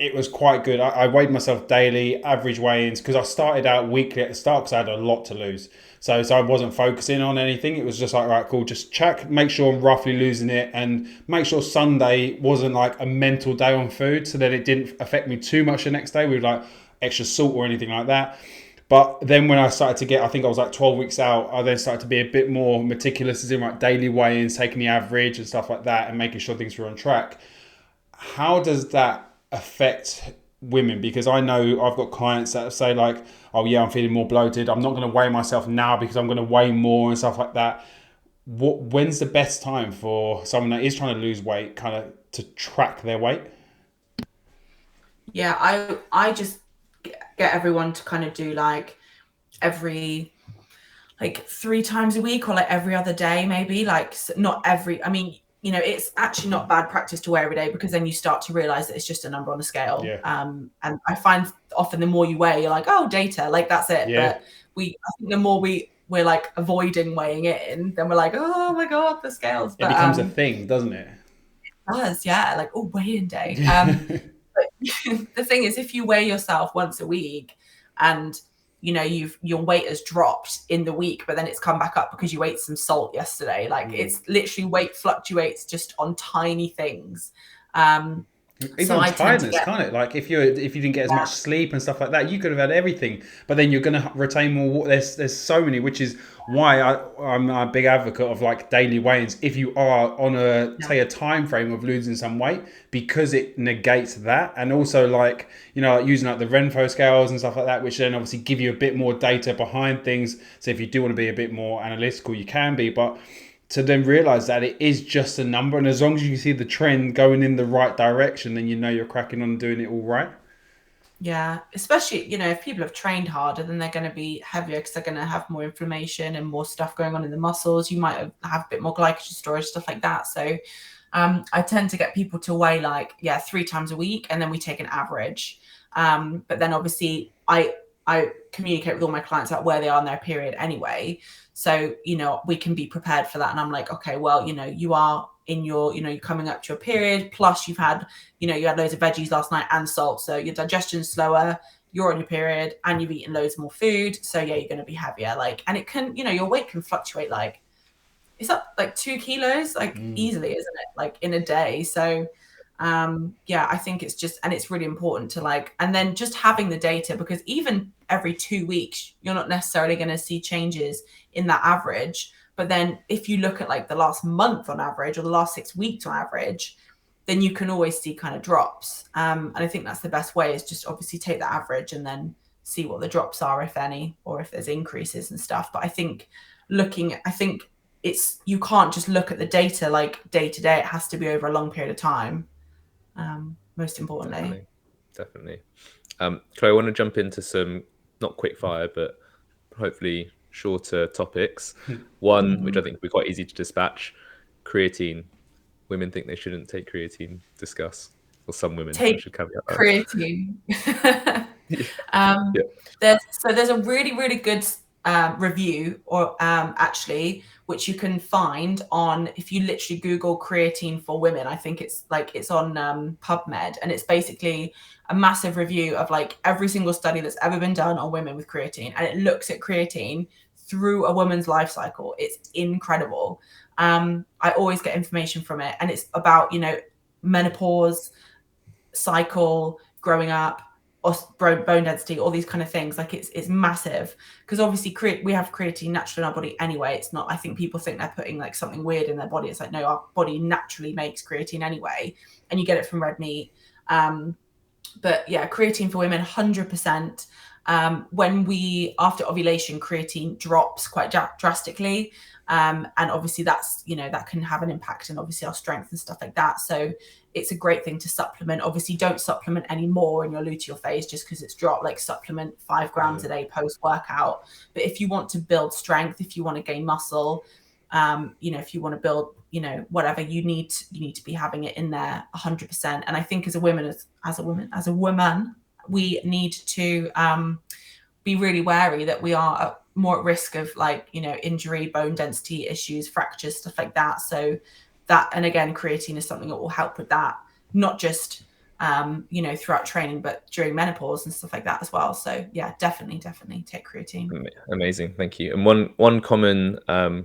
it was quite good. I weighed myself daily, average weigh-ins, because I started out weekly at the start because I had a lot to lose. So I wasn't focusing on anything. It was just right, cool, just check, make sure I'm roughly losing it, and make sure Sunday wasn't a mental day on food, so that it didn't affect me too much the next day with extra salt or anything like that. But then when I started to get, I think I was 12 weeks out, I then started to be a bit more meticulous, as in daily weigh-ins, taking the average and stuff like that, and making sure things were on track. How does that affect women? Because I know I've got clients that say oh yeah, I'm feeling more bloated, I'm not going to weigh myself now because I'm going to weigh more and stuff like that. When's the best time for someone that is trying to lose weight kind of to track their weight? Yeah, I just get everyone to kind of do every 3 times a week, or every other day, maybe not every, I mean, you know, it's actually not bad practice to weigh every day, because then you start to realize that it's just a number on a scale. Yeah. And I find often the more you weigh, you're like, oh, data, like that's it. Yeah. But I think the more we're like avoiding weighing it in, then we're like, oh my God, the scales. It becomes a thing, doesn't it? It does, yeah. Like, oh, weigh-in day. But the thing is, if you weigh yourself once a week and you know your weight has dropped in the week, but then it's come back up because you ate some salt yesterday, like it's literally weight fluctuates just on tiny things. Even So I tend to tiredness, get, can't it? Like if you didn't get as much sleep and stuff like that, you could have had everything, but then you're going to retain more water. There's so many, which is why I'm a big advocate of like daily weigh-ins if you are on say a time frame of losing some weight, because it negates that. And also like, you know, like using like the Renfo scales and stuff like that, which then obviously give you a bit more data behind things. So if you do want to be a bit more analytical, you can be, but to then realize that it is just a number, and as long as you see the trend going in the right direction, then you know you're cracking on and doing it all right. Yeah, especially, you know, if people have trained harder, then they're going to be heavier because they're going to have more inflammation and more stuff going on in the muscles. You might have a bit more glycogen storage, stuff like that. So I tend to get people to weigh like 3 times a week, and then we take an average. But then obviously I communicate with all my clients about where they are in their period anyway. So, you know, we can be prepared for that. And I'm like, okay, well, you know, you are in your, you know, you're coming up to your period, plus you've had, you know, you had loads of veggies last night and salt. So your digestion's slower, you're on your period, and you've eaten loads more food. So yeah, you're going to be heavier. Like, and it can, you know, your weight can fluctuate like, it's up like 2 kilos, like easily, isn't it? Like in a day. So yeah, I think it's just, and it's really important to like, and then just having the data, because even every 2 weeks, you're not necessarily going to see changes in that average. But then if you look at like the last month on average, or the last 6 weeks on average, then you can always see kind of drops. And I think that's the best way, is just obviously take the average and then see what the drops are, if any, or if there's increases and stuff. But I think it's, you can't just look at the data like day to day. It has to be over a long period of time. Most importantly. Definitely. Chloe, I want to jump into some, not quick fire, but hopefully shorter topics. One, which I think will be quite easy to dispatch: creatine. Women think they shouldn't take creatine. Discuss. Or some women should caveat that. Creatine. There's a really, really good review, or actually, which you can find on, if you literally Google creatine for women, I think it's on PubMed, and it's basically a massive review of like every single study that's ever been done on women with creatine, and it looks at creatine through a woman's life cycle. It's incredible. I always get information from it, and it's about, you know, menopause, cycle, growing up, or bone density, all these kind of things. Like it's massive, because obviously we have creatine naturally in our body anyway. It's not, I think people think they're putting like something weird in their body. It's like, no, our body naturally makes creatine anyway, and you get it from red meat. But yeah, creatine for women, 100%. When after ovulation, creatine drops quite drastically. And obviously that's, you know, that can have an impact on obviously our strength and stuff like that. So it's a great thing to supplement. Obviously don't supplement anymore in your luteal phase just because it's dropped. Like supplement 5 grams a day post workout. But if you want to build strength, if you want to gain muscle, you know, if you want to build, you know, whatever, you need to be having it in there 100%. And I think as a woman, we need to be really wary that we are more at risk of, like, you know, injury, bone density issues, fractures, stuff like that. So that, and again, creatine is something that will help with that, not just you know, throughout training, but during menopause and stuff like that as well. So yeah, definitely take creatine. Amazing, thank you. And one common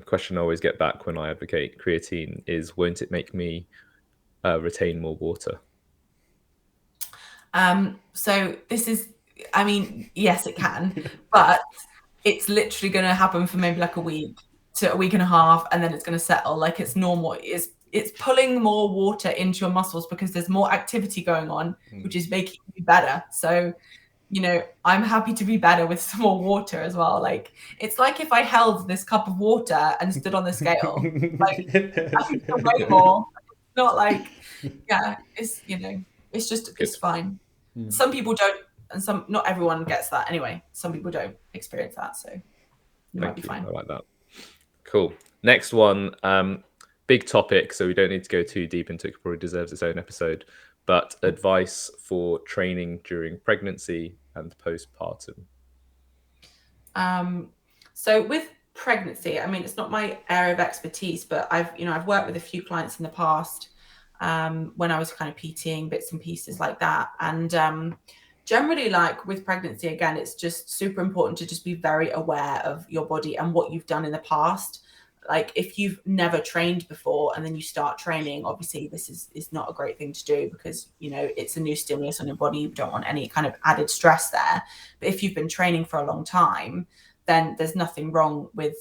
question I always get back when I advocate creatine is, won't it make me retain more water? So this is, I mean, yes, it can, but it's literally going to happen for maybe like a week to a week and a half, and then it's going to settle. Like it's normal. It's pulling more water into your muscles because there's more activity going on, which is making you better. So, you know, I'm happy to be better with some more water as well. Like, it's like if I held this cup of water and stood on the scale, like I feel way more. It's not like, yeah, it's, you know, it's just, it's fine. Some people don't, and not everyone gets that anyway. Some people don't experience that, so you might be fine. I like that. Cool. Next one. big topic, so we don't need to go too deep into it. It probably deserves its own episode. But advice for training during pregnancy and postpartum. So with pregnancy, I mean, it's not my area of expertise, but I've worked with a few clients in the past when I was kind of PTing bits and pieces like that. And generally, like with pregnancy, again, it's just super important to just be very aware of your body and what you've done in the past. Like if you've never trained before and then you start training, obviously this is not a great thing to do, because it's a new stimulus on your body. You don't want any kind of added stress there. But if you've been training for a long time, then there's nothing wrong with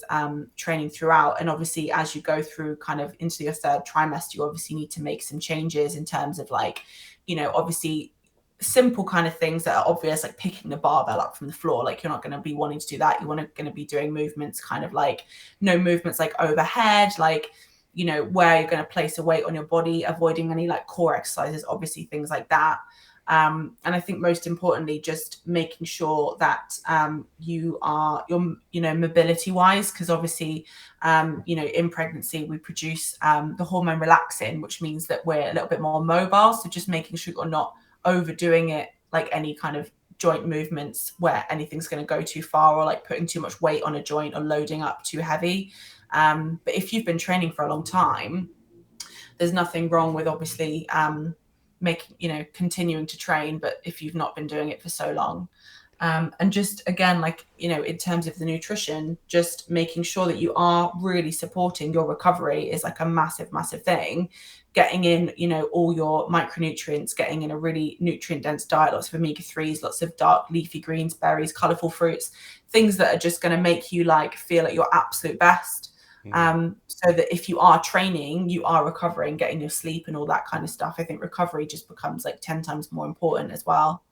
training throughout. And obviously, as you go through kind of into your third trimester, you obviously need to make some changes in terms of like, obviously simple kind of things that are obvious, like picking the barbell up from the floor. Like you're not going to be wanting to do that. You're going to be doing movements kind of like movements like overhead, like, where you're going to place a weight on your body, avoiding any like core exercises, obviously things like that. And I think most importantly, just making sure that you're mobility wise, because obviously, in pregnancy, we produce the hormone relaxin, which means that we're a little bit more mobile. So just making sure you're not overdoing it, like any kind of joint movements where anything's going to go too far, or like putting too much weight on a joint or loading up too heavy. But if you've been training for a long time, there's nothing wrong with obviously continuing to train, but if you've not been doing it for so long. And just again, like, in terms of the nutrition, just making sure that you are really supporting your recovery is like a massive, massive thing. Getting in, all your micronutrients, getting in a really nutrient dense diet, lots of omega-3s, lots of dark leafy greens, berries, colorful fruits, things that are just going to make you like feel at your absolute best. So that if you are training, you are recovering, getting your sleep and all that kind of stuff. I think recovery just becomes like 10 times more important as well.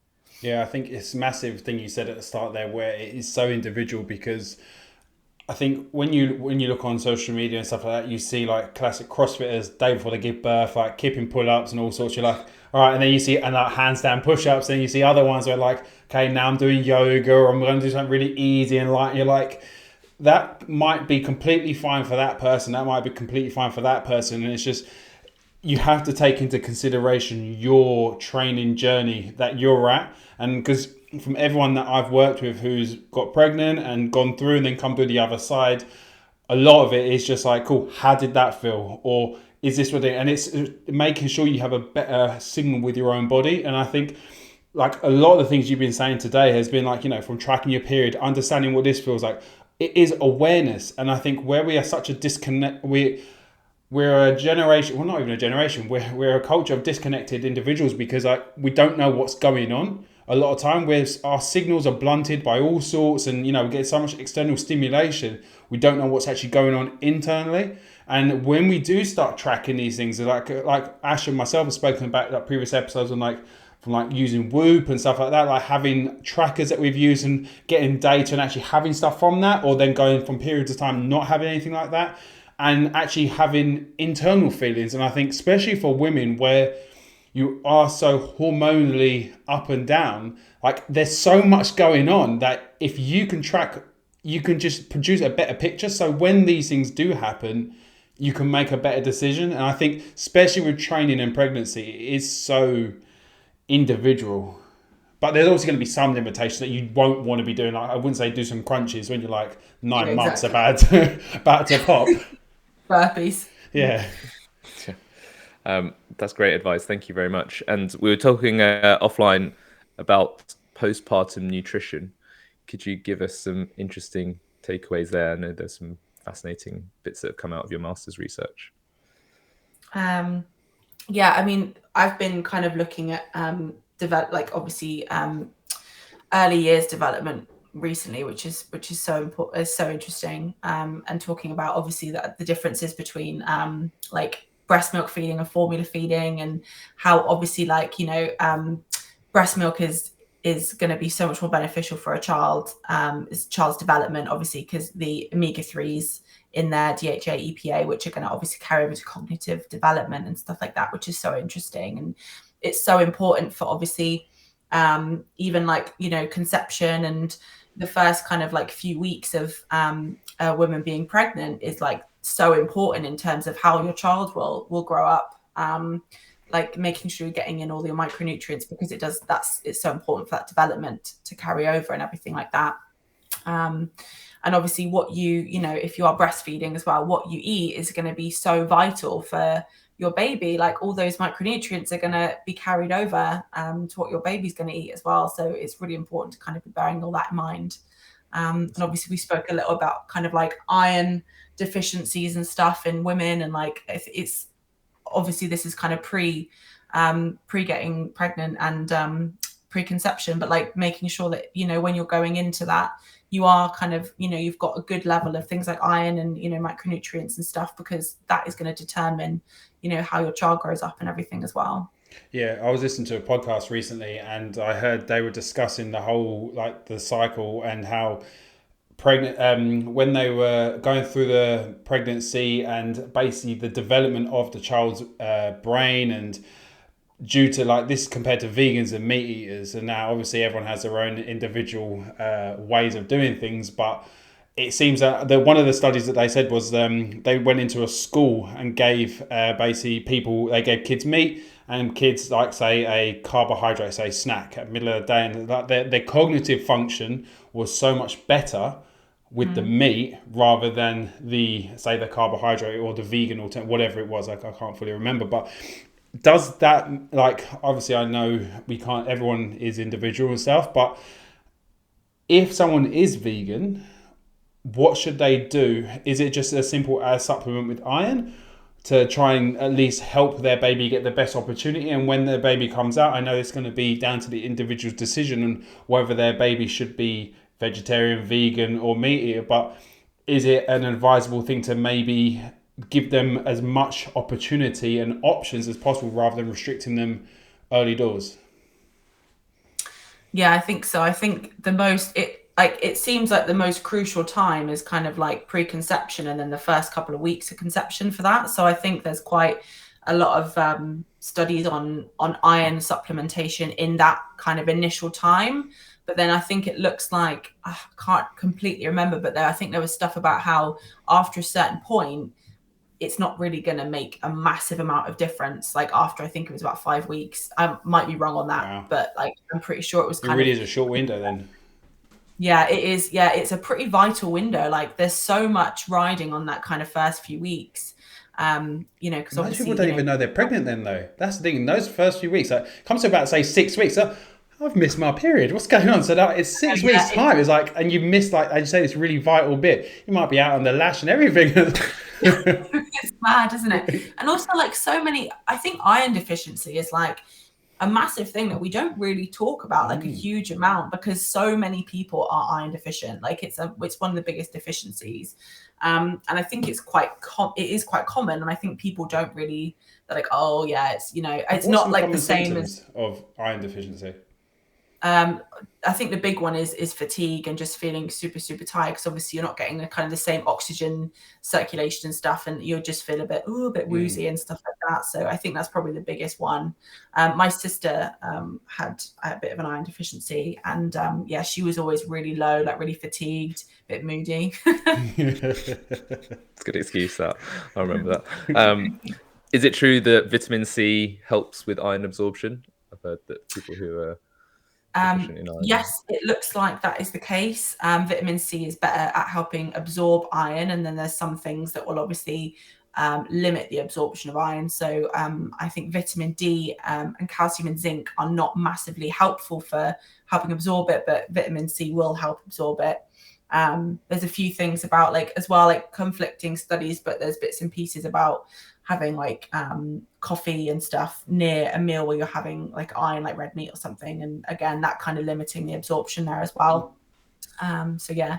Yeah, I think it's a massive thing you said at the start there, where it is so individual, because I think when you look on social media and stuff like that, you see like classic CrossFitters day before they give birth, like kipping pull-ups and all sorts. You're like, all right, and then you see like handstand push-ups, and you see other ones where like, okay, now I'm doing yoga, or I'm going to do something really easy, and like you're like, that might be completely fine for that person. That might be completely fine for that person, and it's just, you have to take into consideration your training journey that you're at. And because from everyone that I've worked with who's got pregnant and gone through and then come through the other side, a lot of it is just like, cool, how did that feel? Or is this what it, and it's making sure you have a better signal with your own body. And I think like a lot of the things you've been saying today has been like, from tracking your period, understanding what this feels like, it is awareness. And I think where we are such a disconnect, we're a generation, well, not even a generation, we're a culture of disconnected individuals, because we don't know what's going on. A lot of time where our signals are blunted by all sorts, and we get so much external stimulation, we don't know what's actually going on internally. And when we do start tracking these things, like Ash and myself have spoken about like previous episodes on from using Whoop and stuff like that, like having trackers that we've used and getting data and actually having stuff from that, or then going from periods of time not having anything like that, and actually having internal feelings. And I think especially for women, where you are so hormonally up and down, like there's so much going on that if you can track, you can just produce a better picture. So when these things do happen, you can make a better decision. And I think especially with training and pregnancy, it is so individual. But there's also going to be some limitations that you won't want to be doing. Like, I wouldn't say do some crunches when you're like 9 months about to pop. Burpees. Yeah. That's great advice. Thank you very much. And we were talking offline about postpartum nutrition. Could you give us some interesting takeaways there? I know there's some fascinating bits that have come out of your master's research. Yeah, I mean, I've been kind of looking at obviously early years development recently, which is so important, is so interesting, and talking about obviously the differences between like breast milk feeding and formula feeding, and how obviously breast milk is going to be so much more beneficial for a child's development, obviously, because the omega-3s in their DHA, EPA, which are going to obviously carry over to cognitive development and stuff like that, which is so interesting. And it's so important for obviously even conception, and the first kind of few weeks of a woman being pregnant is so important in terms of how your child will grow up. Like making sure you're getting in all your micronutrients, because it's so important for that development to carry over and everything like that. And obviously what you know, if you are breastfeeding as well, what you eat is going to be so vital for your baby. Like all those micronutrients are going to be carried over to what your baby's going to eat as well. So it's really important to kind of be bearing all that in mind. And obviously we spoke a little about kind of like iron deficiencies and stuff in women, and like it's obviously this is kind of pre getting pregnant and preconception, but like making sure that, you know, when you're going into that, you are kind of, you know, you've got a good level of things like iron and, you know, micronutrients and stuff, because that is going to determine, you know, how your child grows up and everything as well. Yeah, I was listening to a podcast recently, and I heard they were discussing the whole, like, the cycle and how pregnant when they were going through the pregnancy and basically the development of the child's brain, and due to like this compared to vegans and meat eaters, and now obviously everyone has their own individual ways of doing things, but it seems that one of the studies that they said was they went into a school and gave basically people, they gave kids meat and kids like say a carbohydrate, say snack at the middle of the day, and that their cognitive function was so much better with the meat rather than the say the carbohydrate or the vegan or whatever it was. Like I can't fully remember, but does that, like, obviously I know we can't, everyone is individual and stuff, but if someone is vegan, what should they do? Is it just as simple as supplement with iron to try and at least help their baby get the best opportunity? And when their baby comes out, I know it's going to be down to the individual's decision on whether their baby should be vegetarian, vegan or meat eater, but is it an advisable thing to maybe give them as much opportunity and options as possible rather than restricting them early doors? Yeah, I think so. I think it seems like the most crucial time is kind of like preconception and then the first couple of weeks of conception for that. So I think there's quite a lot of studies on iron supplementation in that kind of initial time. But then I think it looks like, I can't completely remember, but I think there was stuff about how after a certain point, it's not really going to make a massive amount of difference. Like after, I think it was about 5 weeks. I might be wrong on that, Wow. but like I'm pretty sure it was kind of. It really is a short window then. Yeah, it is. Yeah, it's a pretty vital window. Like there's so much riding on that kind of first few weeks. You know, because most people don't even know they're pregnant then though. That's the thing. In those first few weeks, like, comes to about say 6 weeks. I've missed my period. What's going on? So that it's 6 weeks time. It's like, and you missed, like, as you say, this really vital bit. You might be out on the lash and everything. It's mad, isn't it? And also, like, so many. I think iron deficiency is like a massive thing that we don't really talk about, like a huge amount, because so many people are iron deficient. Like it's one of the biggest deficiencies, and I think it's it is quite common. And I think people don't really. They're like, oh yeah, it's, you know, it's not like the same as of iron deficiency. I think the big one is fatigue and just feeling super, super tired, because obviously you're not getting the kind of the same oxygen circulation and stuff, and you'll just feel a bit woozy and stuff like that. So I think that's probably the biggest one. My sister had a bit of an iron deficiency, and yeah, she was always really low, like really fatigued, a bit moody. It's a good excuse, that. I remember that. Is it true that vitamin C helps with iron absorption? I've heard that people who are yes, it looks like that is the case. Vitamin C is better at helping absorb iron, and then there's some things that will obviously limit the absorption of iron. So I think vitamin D and calcium and zinc are not massively helpful for helping absorb it, but vitamin C will help absorb it. There's a few things about, like, as well, like conflicting studies, but there's bits and pieces about having like coffee and stuff near a meal where you're having like iron, like red meat or something, and again that kind of limiting the absorption there as well. So yeah,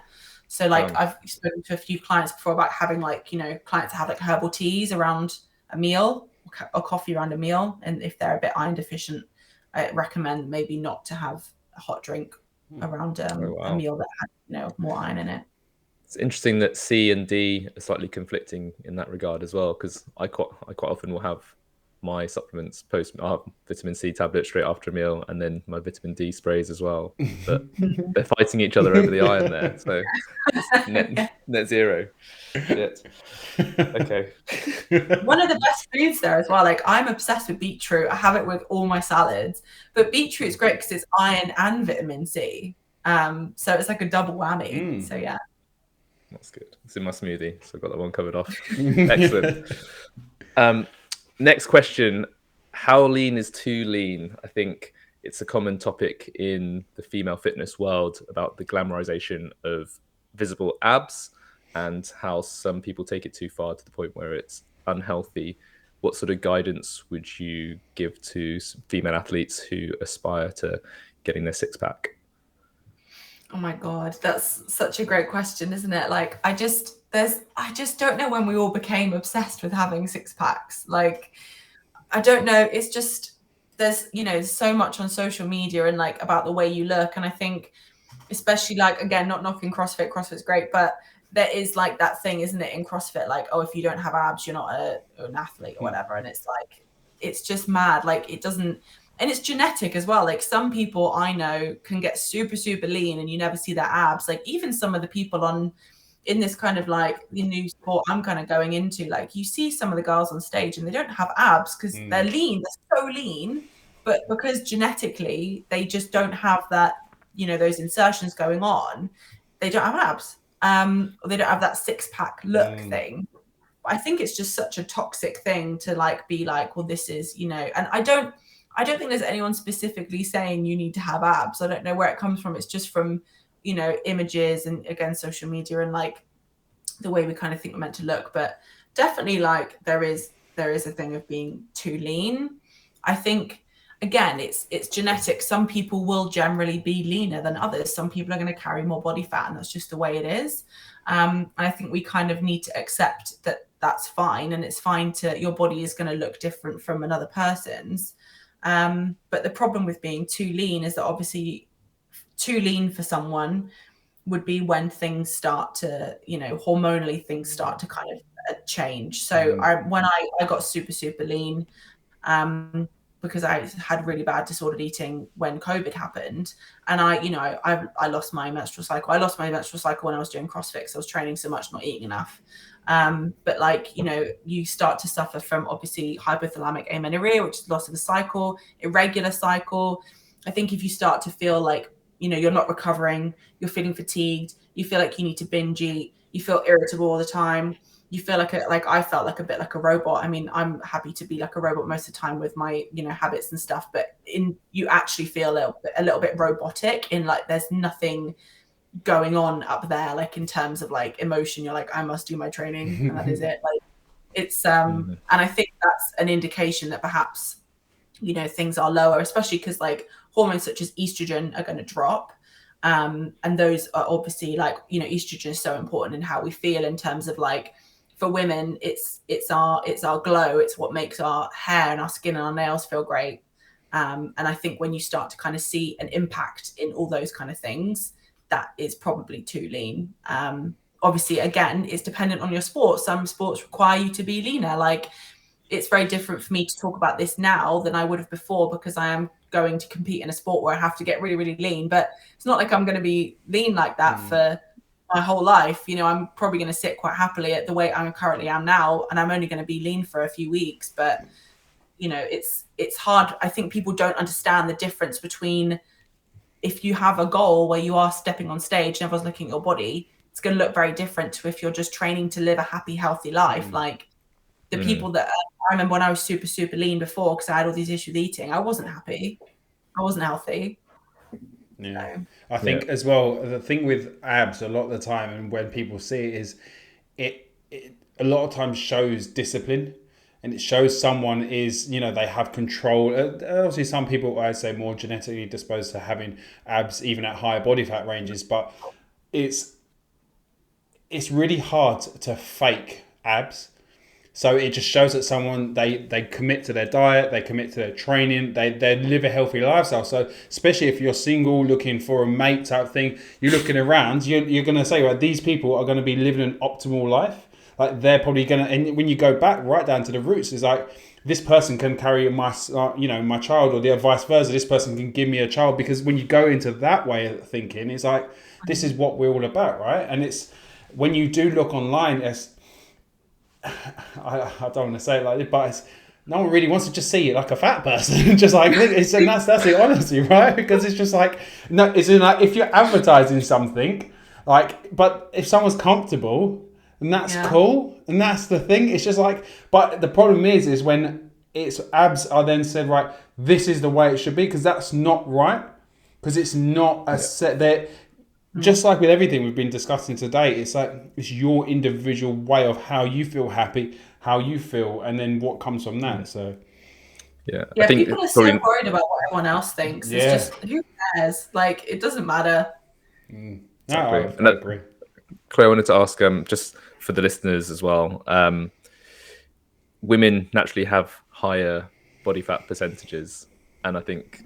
so like I've spoken to a few clients before about having, like, you know, clients that have like herbal teas around a meal or coffee around a meal, and if they're a bit iron deficient, I recommend maybe not to have a hot drink around a meal that had, you know, more iron in it. It's interesting that C and D are slightly conflicting in that regard as well, because I quite often will have my supplements post vitamin C tablets straight after a meal, and then my vitamin D sprays as well. But they're fighting each other over the iron there, so it's net zero. Shit. Okay. One of the best foods there as well. Like, I'm obsessed with beetroot. I have it with all my salads. But beetroot's great because it's iron and vitamin C. So it's like a double whammy. So yeah. That's good. It's in my smoothie, so I got that one covered off. Excellent. Next question. How lean is too lean? I think it's a common topic in the female fitness world about the glamorization of visible abs and how some people take it too far to the point where it's unhealthy. What sort of guidance would you give to female athletes who aspire to getting their six pack? Oh my God, that's such a great question, isn't it? Like, I just don't know when we all became obsessed with having six packs. Like, I don't know. It's just, there's so much on social media and like about the way you look. And I think, especially like, again, not knocking CrossFit, CrossFit's great, but there is like that thing, isn't it, in CrossFit? Like, oh, if you don't have abs, you're not an athlete or whatever. And it's like, it's just mad. Like, it doesn't, and it's genetic as well. Like, some people I know can get super, super lean and you never see their abs. Like, even some of the people in this kind of like the new sport I'm kind of going into, like, you see some of the girls on stage and they don't have abs because they're lean, they're so lean, but because genetically they just don't have that, those insertions going on, they don't have abs. Or they don't have that six pack look thing. I think it's just such a toxic thing to like be like, well, this is, and I don't think there's anyone specifically saying you need to have abs. I don't know where it comes from. It's just from, images and, again, social media and like the way we kind of think we're meant to look. But definitely, like, there is a thing of being too lean. I think, again, it's genetic. Some people will generally be leaner than others. Some people are going to carry more body fat, and that's just the way it is. And I think we kind of need to accept that that's fine, and it's fine your body is going to look different from another person's. But the problem with being too lean is that obviously too lean for someone would be when things start to, hormonally things start to kind of change. So when I got super, super lean, because I had really bad disordered eating when COVID happened. And I lost my menstrual cycle. I lost my menstrual cycle when I was doing CrossFit because I was training so much, not eating enough. But like, you start to suffer from obviously hypothalamic amenorrhea, which is loss of the cycle, irregular cycle. I think if you start to feel like, you're not recovering, you're feeling fatigued, you feel like you need to binge eat, you feel irritable all the time, you feel like I felt like a bit like a robot. I mean, I'm happy to be like a robot most of the time with my, habits and stuff, but you actually feel a little bit robotic in like, there's nothing going on up there, like in terms of like emotion. You're like, I must do my training and that is it. Like, it's and I think that's an indication that perhaps, things are lower, especially because like hormones such as estrogen are going to drop. And those are obviously like, estrogen is so important in how we feel in terms of like, for women, it's our glow. It's what makes our hair and our skin and our nails feel great. And I think when you start to kind of see an impact in all those kind of things, that is probably too lean. Obviously, again, it's dependent on your sport. Some sports require you to be leaner. Like, it's very different for me to talk about this now than I would have before, because I am going to compete in a sport where I have to get really, really lean. But it's not like I'm going to be lean like that for my whole life. I'm probably going to sit quite happily at the weight I currently am now, and I'm only going to be lean for a few weeks. But it's hard. I think people don't understand the difference between, if you have a goal where you are stepping on stage and everyone's looking at your body, it's going to look very different to if you're just training to live a happy, healthy life. Like, the people that I remember when I was super, super lean before, because I had all these issues with eating, I wasn't happy. I wasn't healthy. Yeah. So, I think as well, the thing with abs a lot of the time, and when people see it, is it a lot of times shows discipline, and it shows someone is, they have control. Obviously, some people, I'd say, more genetically disposed to having abs even at higher body fat ranges, but it's really hard to fake abs. So it just shows that someone, they commit to their diet, they commit to their training, they live a healthy lifestyle. So especially if you're single, looking for a mate type thing, you're looking around, you're going to say, well, these people are going to be living an optimal life. Like, they're probably going to, and when you go back right down to the roots, it's like, this person can carry my my child, or the vice versa. This person can give me a child, because when you go into that way of thinking, it's like, this is what we're all about, right? And it's, when you do look online, I don't want to say it like this, but it's, no one really wants to just see you like a fat person. Just like, and that's the honesty, right? Because it's just like, no, it's like, if you're advertising something, like, but if someone's comfortable, and that's cool, and that's the thing. It's just like, but the problem is when it's abs are then said, right, this is the way it should be, because that's not right, because it's not a set there. Just like with everything we've been discussing today, it's like, it's your individual way of how you feel happy, how you feel, and then what comes from that. So I think people are so worried about what everyone else thinks. It's just, who cares? Like, it doesn't matter. Exactly. No, I agree. Chloe, I wanted to ask, just for the listeners as well, women naturally have higher body fat percentages, and I think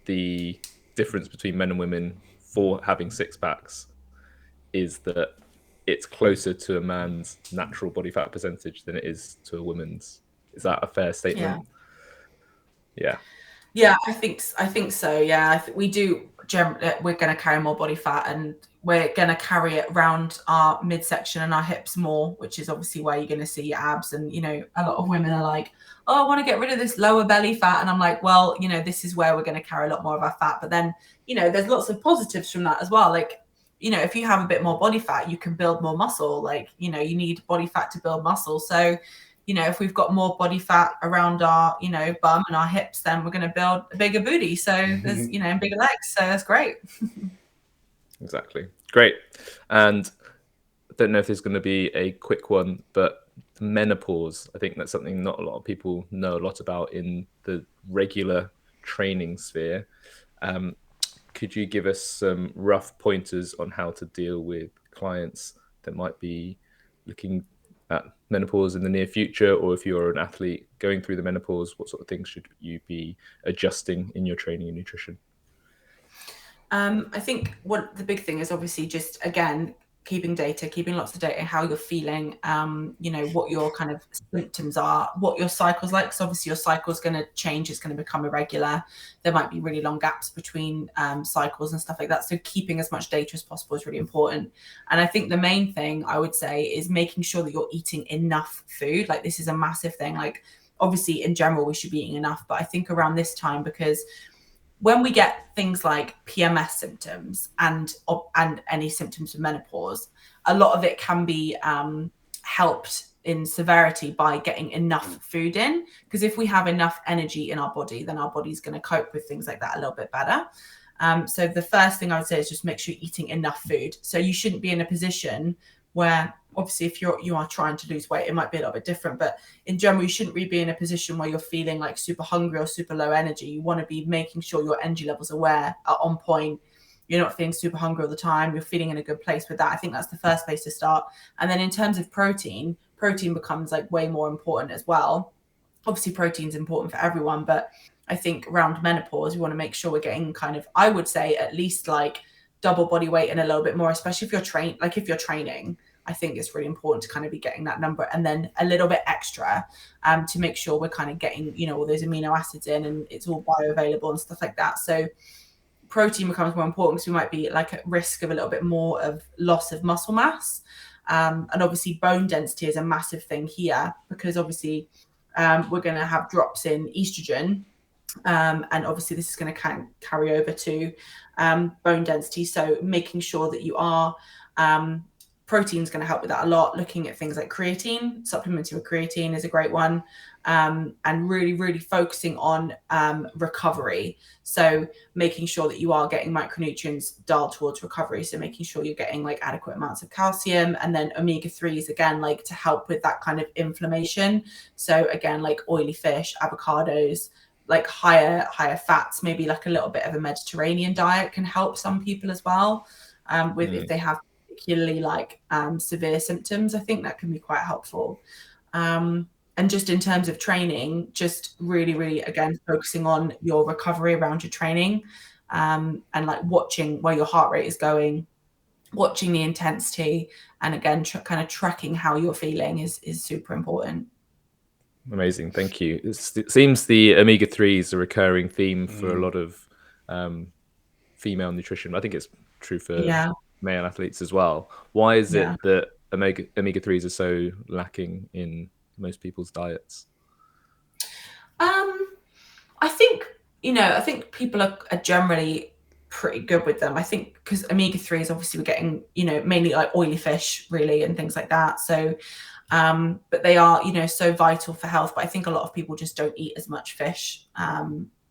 the difference between men and women for having six packs is that it's closer to a man's natural body fat percentage than it is to a woman's. Is that a fair statement? Yeah, I think so. Yeah, I think we do. We're going to carry more body fat, and we're going to carry it around our midsection and our hips more, which is obviously where you're going to see your abs. And, you know, a lot of women are like, oh, I want to get rid of this lower belly fat. And I'm like, well, you know, this is where we're going to carry a lot more of our fat. But then, you know, there's lots of positives from that as well. Like, you know, if you have a bit more body fat, you can build more muscle. Like, you know, you need body fat to build muscle. So, you know, if we've got more body fat around our, you know, bum and our hips, then we're going to build a bigger booty. So there's, you know, and bigger legs. So that's great. Exactly. Great. And I don't know if there's going to be a quick one, but menopause, I think that's something not a lot of people know a lot about in the regular training sphere. Could you give us some rough pointers on how to deal with clients that might be looking at menopause in the near future, or if you're an athlete going through the menopause, what sort of things should you be adjusting in your training and nutrition? I think what the big thing is obviously just, again, keeping lots of data, how you're feeling, you know, what your kind of symptoms are, what your cycle's like. So obviously your cycle's going to change. It's going to become irregular. There might be really long gaps between cycles and stuff like that. So keeping as much data as possible is really important. And I think the main thing I would say is making sure that you're eating enough food. Like, this is a massive thing. Like, obviously in general, we should be eating enough, but I think around this time, because when we get things like PMS symptoms and any symptoms of menopause, a lot of it can be helped in severity by getting enough food in. Because if we have enough energy in our body, then our body's going to cope with things like that a little bit better. So the first thing I would say is just make sure you're eating enough food. So you shouldn't be in a position where, obviously, if you are trying to lose weight, it might be a little bit different, but in general, you shouldn't really be in a position where you're feeling like super hungry or super low energy. You want to be making sure your energy levels are on point. You're not feeling super hungry all the time. You're feeling in a good place with that. I think that's the first place to start. And then in terms of protein becomes like way more important as well. Obviously, protein's important for everyone, but I think around menopause, we want to make sure we're getting kind of, I would say, at least like double body weight and a little bit more, especially if you're training. I think it's really important to kind of be getting that number, and then a little bit extra to make sure we're kind of getting, you know, all those amino acids in and it's all bioavailable and stuff like that. So protein becomes more important because we might be like at risk of a little bit more of loss of muscle mass. And obviously bone density is a massive thing here, because obviously we're going to have drops in estrogen. And obviously this is going to carry over to bone density. So making sure that you are, protein is going to help with that a lot. Looking at things like creatine, supplementing with creatine is a great one. And really, really focusing on recovery. So making sure that you are getting micronutrients dialed towards recovery. So making sure you're getting like adequate amounts of calcium, and then omega-3s, again, like to help with that kind of inflammation. So again, like oily fish, avocados, like higher fats, maybe like a little bit of a Mediterranean diet can help some people as well. If they have particularly like severe symptoms, I think that can be quite helpful. And just in terms of training, just really, really, again, focusing on your recovery around your training, and like watching where your heart rate is going, watching the intensity, and again, kind of tracking how you're feeling is super important. Amazing, thank you. It seems the omega-3 is a recurring theme for a lot of female nutrition. I think it's true for male athletes as well. Why is it that omega-3s are so lacking in most people's diets? I think, I think people are generally pretty good with them. I think because omega-3s, obviously we're getting, mainly like oily fish really and things like that. So, but they are, so vital for health. But I think a lot of people just don't eat as much fish,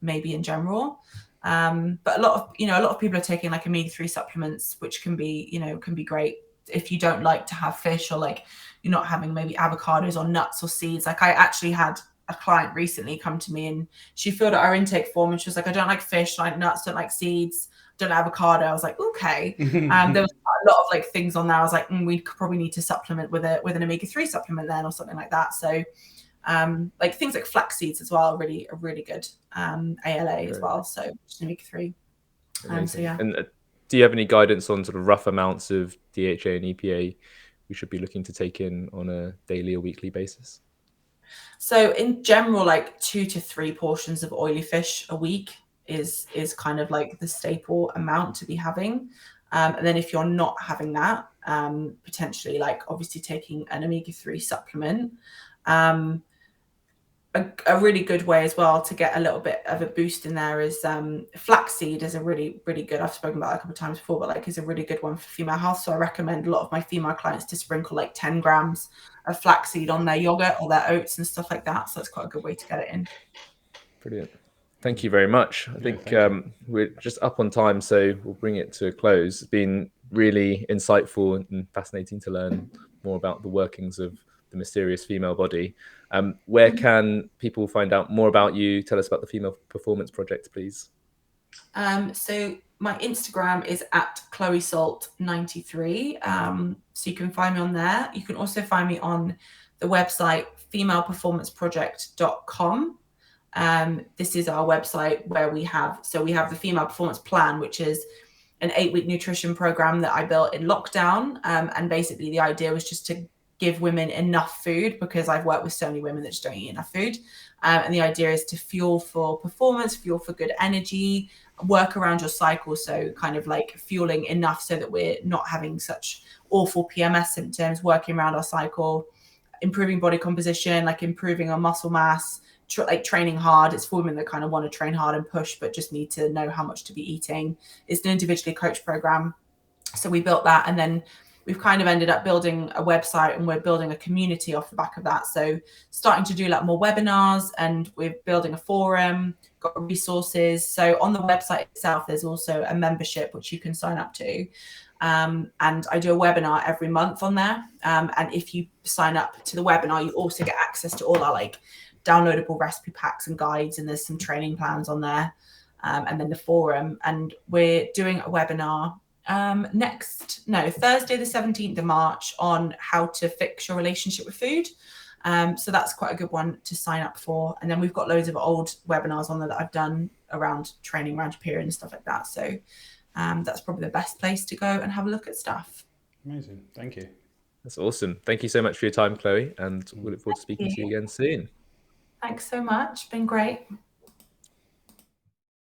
maybe in general. But a lot of people are taking like omega-3 supplements, which can be, can be great if you don't like to have fish, or like you're not having maybe avocados or nuts or seeds. Like I actually had a client recently come to me and she filled out our intake form and she was like, I don't like fish, don't like nuts, don't like seeds, don't like avocado. I was like, okay. There was a lot of like things on there. I was like, we probably need to supplement with an omega-3 supplement then, or something like that. So like things like flax seeds as well are really good. ALA as well, so omega-3. So yeah. And do you have any guidance on sort of rough amounts of DHA and EPA we should be looking to take in on a daily or weekly basis? So in general, like 2 to 3 portions of oily fish a week is kind of like the staple amount to be having. And then if you're not having that, potentially like obviously taking an omega-3 supplement. A really good way as well to get a little bit of a boost in there is flaxseed is a really good, I've spoken about it a couple of times before, but like is a really good one for female health. So I recommend a lot of my female clients to sprinkle like 10 grams of flaxseed on their yogurt or their oats and stuff like that. So that's quite a good way to get it in. Brilliant. Thank you very much. I think we're just up on time, so we'll bring it to a close. It's been really insightful and fascinating to learn more about the workings of the mysterious female body. Where can people find out more about you? Tell us about the Female Performance Project, please. So my Instagram is at ChloeSalt93. So you can find me on there. You can also find me on the website femaleperformanceproject.com. This is our website where we have the Female Performance Plan, which is an 8-week nutrition program that I built in lockdown. And basically the idea was just to give women enough food, because I've worked with so many women that just don't eat enough food. And the idea is to fuel for performance, fuel for good energy, work around your cycle. So kind of like fueling enough so that we're not having such awful PMS symptoms, working around our cycle, improving body composition, like improving our muscle mass, like training hard. It's for women that kind of want to train hard and push, but just need to know how much to be eating. It's an individually coached program. So we built that, and then we've kind of ended up building a website, and we're building a community off the back of that. So starting to do like more webinars, and we're building a forum, got resources. So on the website itself, there's also a membership which you can sign up to. And I do a webinar every month on there. And if you sign up to the webinar, you also get access to all our like downloadable recipe packs and guides, and there's some training plans on there. And then the forum. And we're doing a webinar Thursday the 17th of March on how to fix your relationship with food. So that's quite a good one to sign up for. And then we've got loads of old webinars on there that I've done around training around your period and stuff like that. So that's probably the best place to go and have a look at stuff. Amazing. Thank you. That's awesome. Thank you so much for your time, Chloe, and we look forward to speaking to you again soon. Thanks so much. Been great.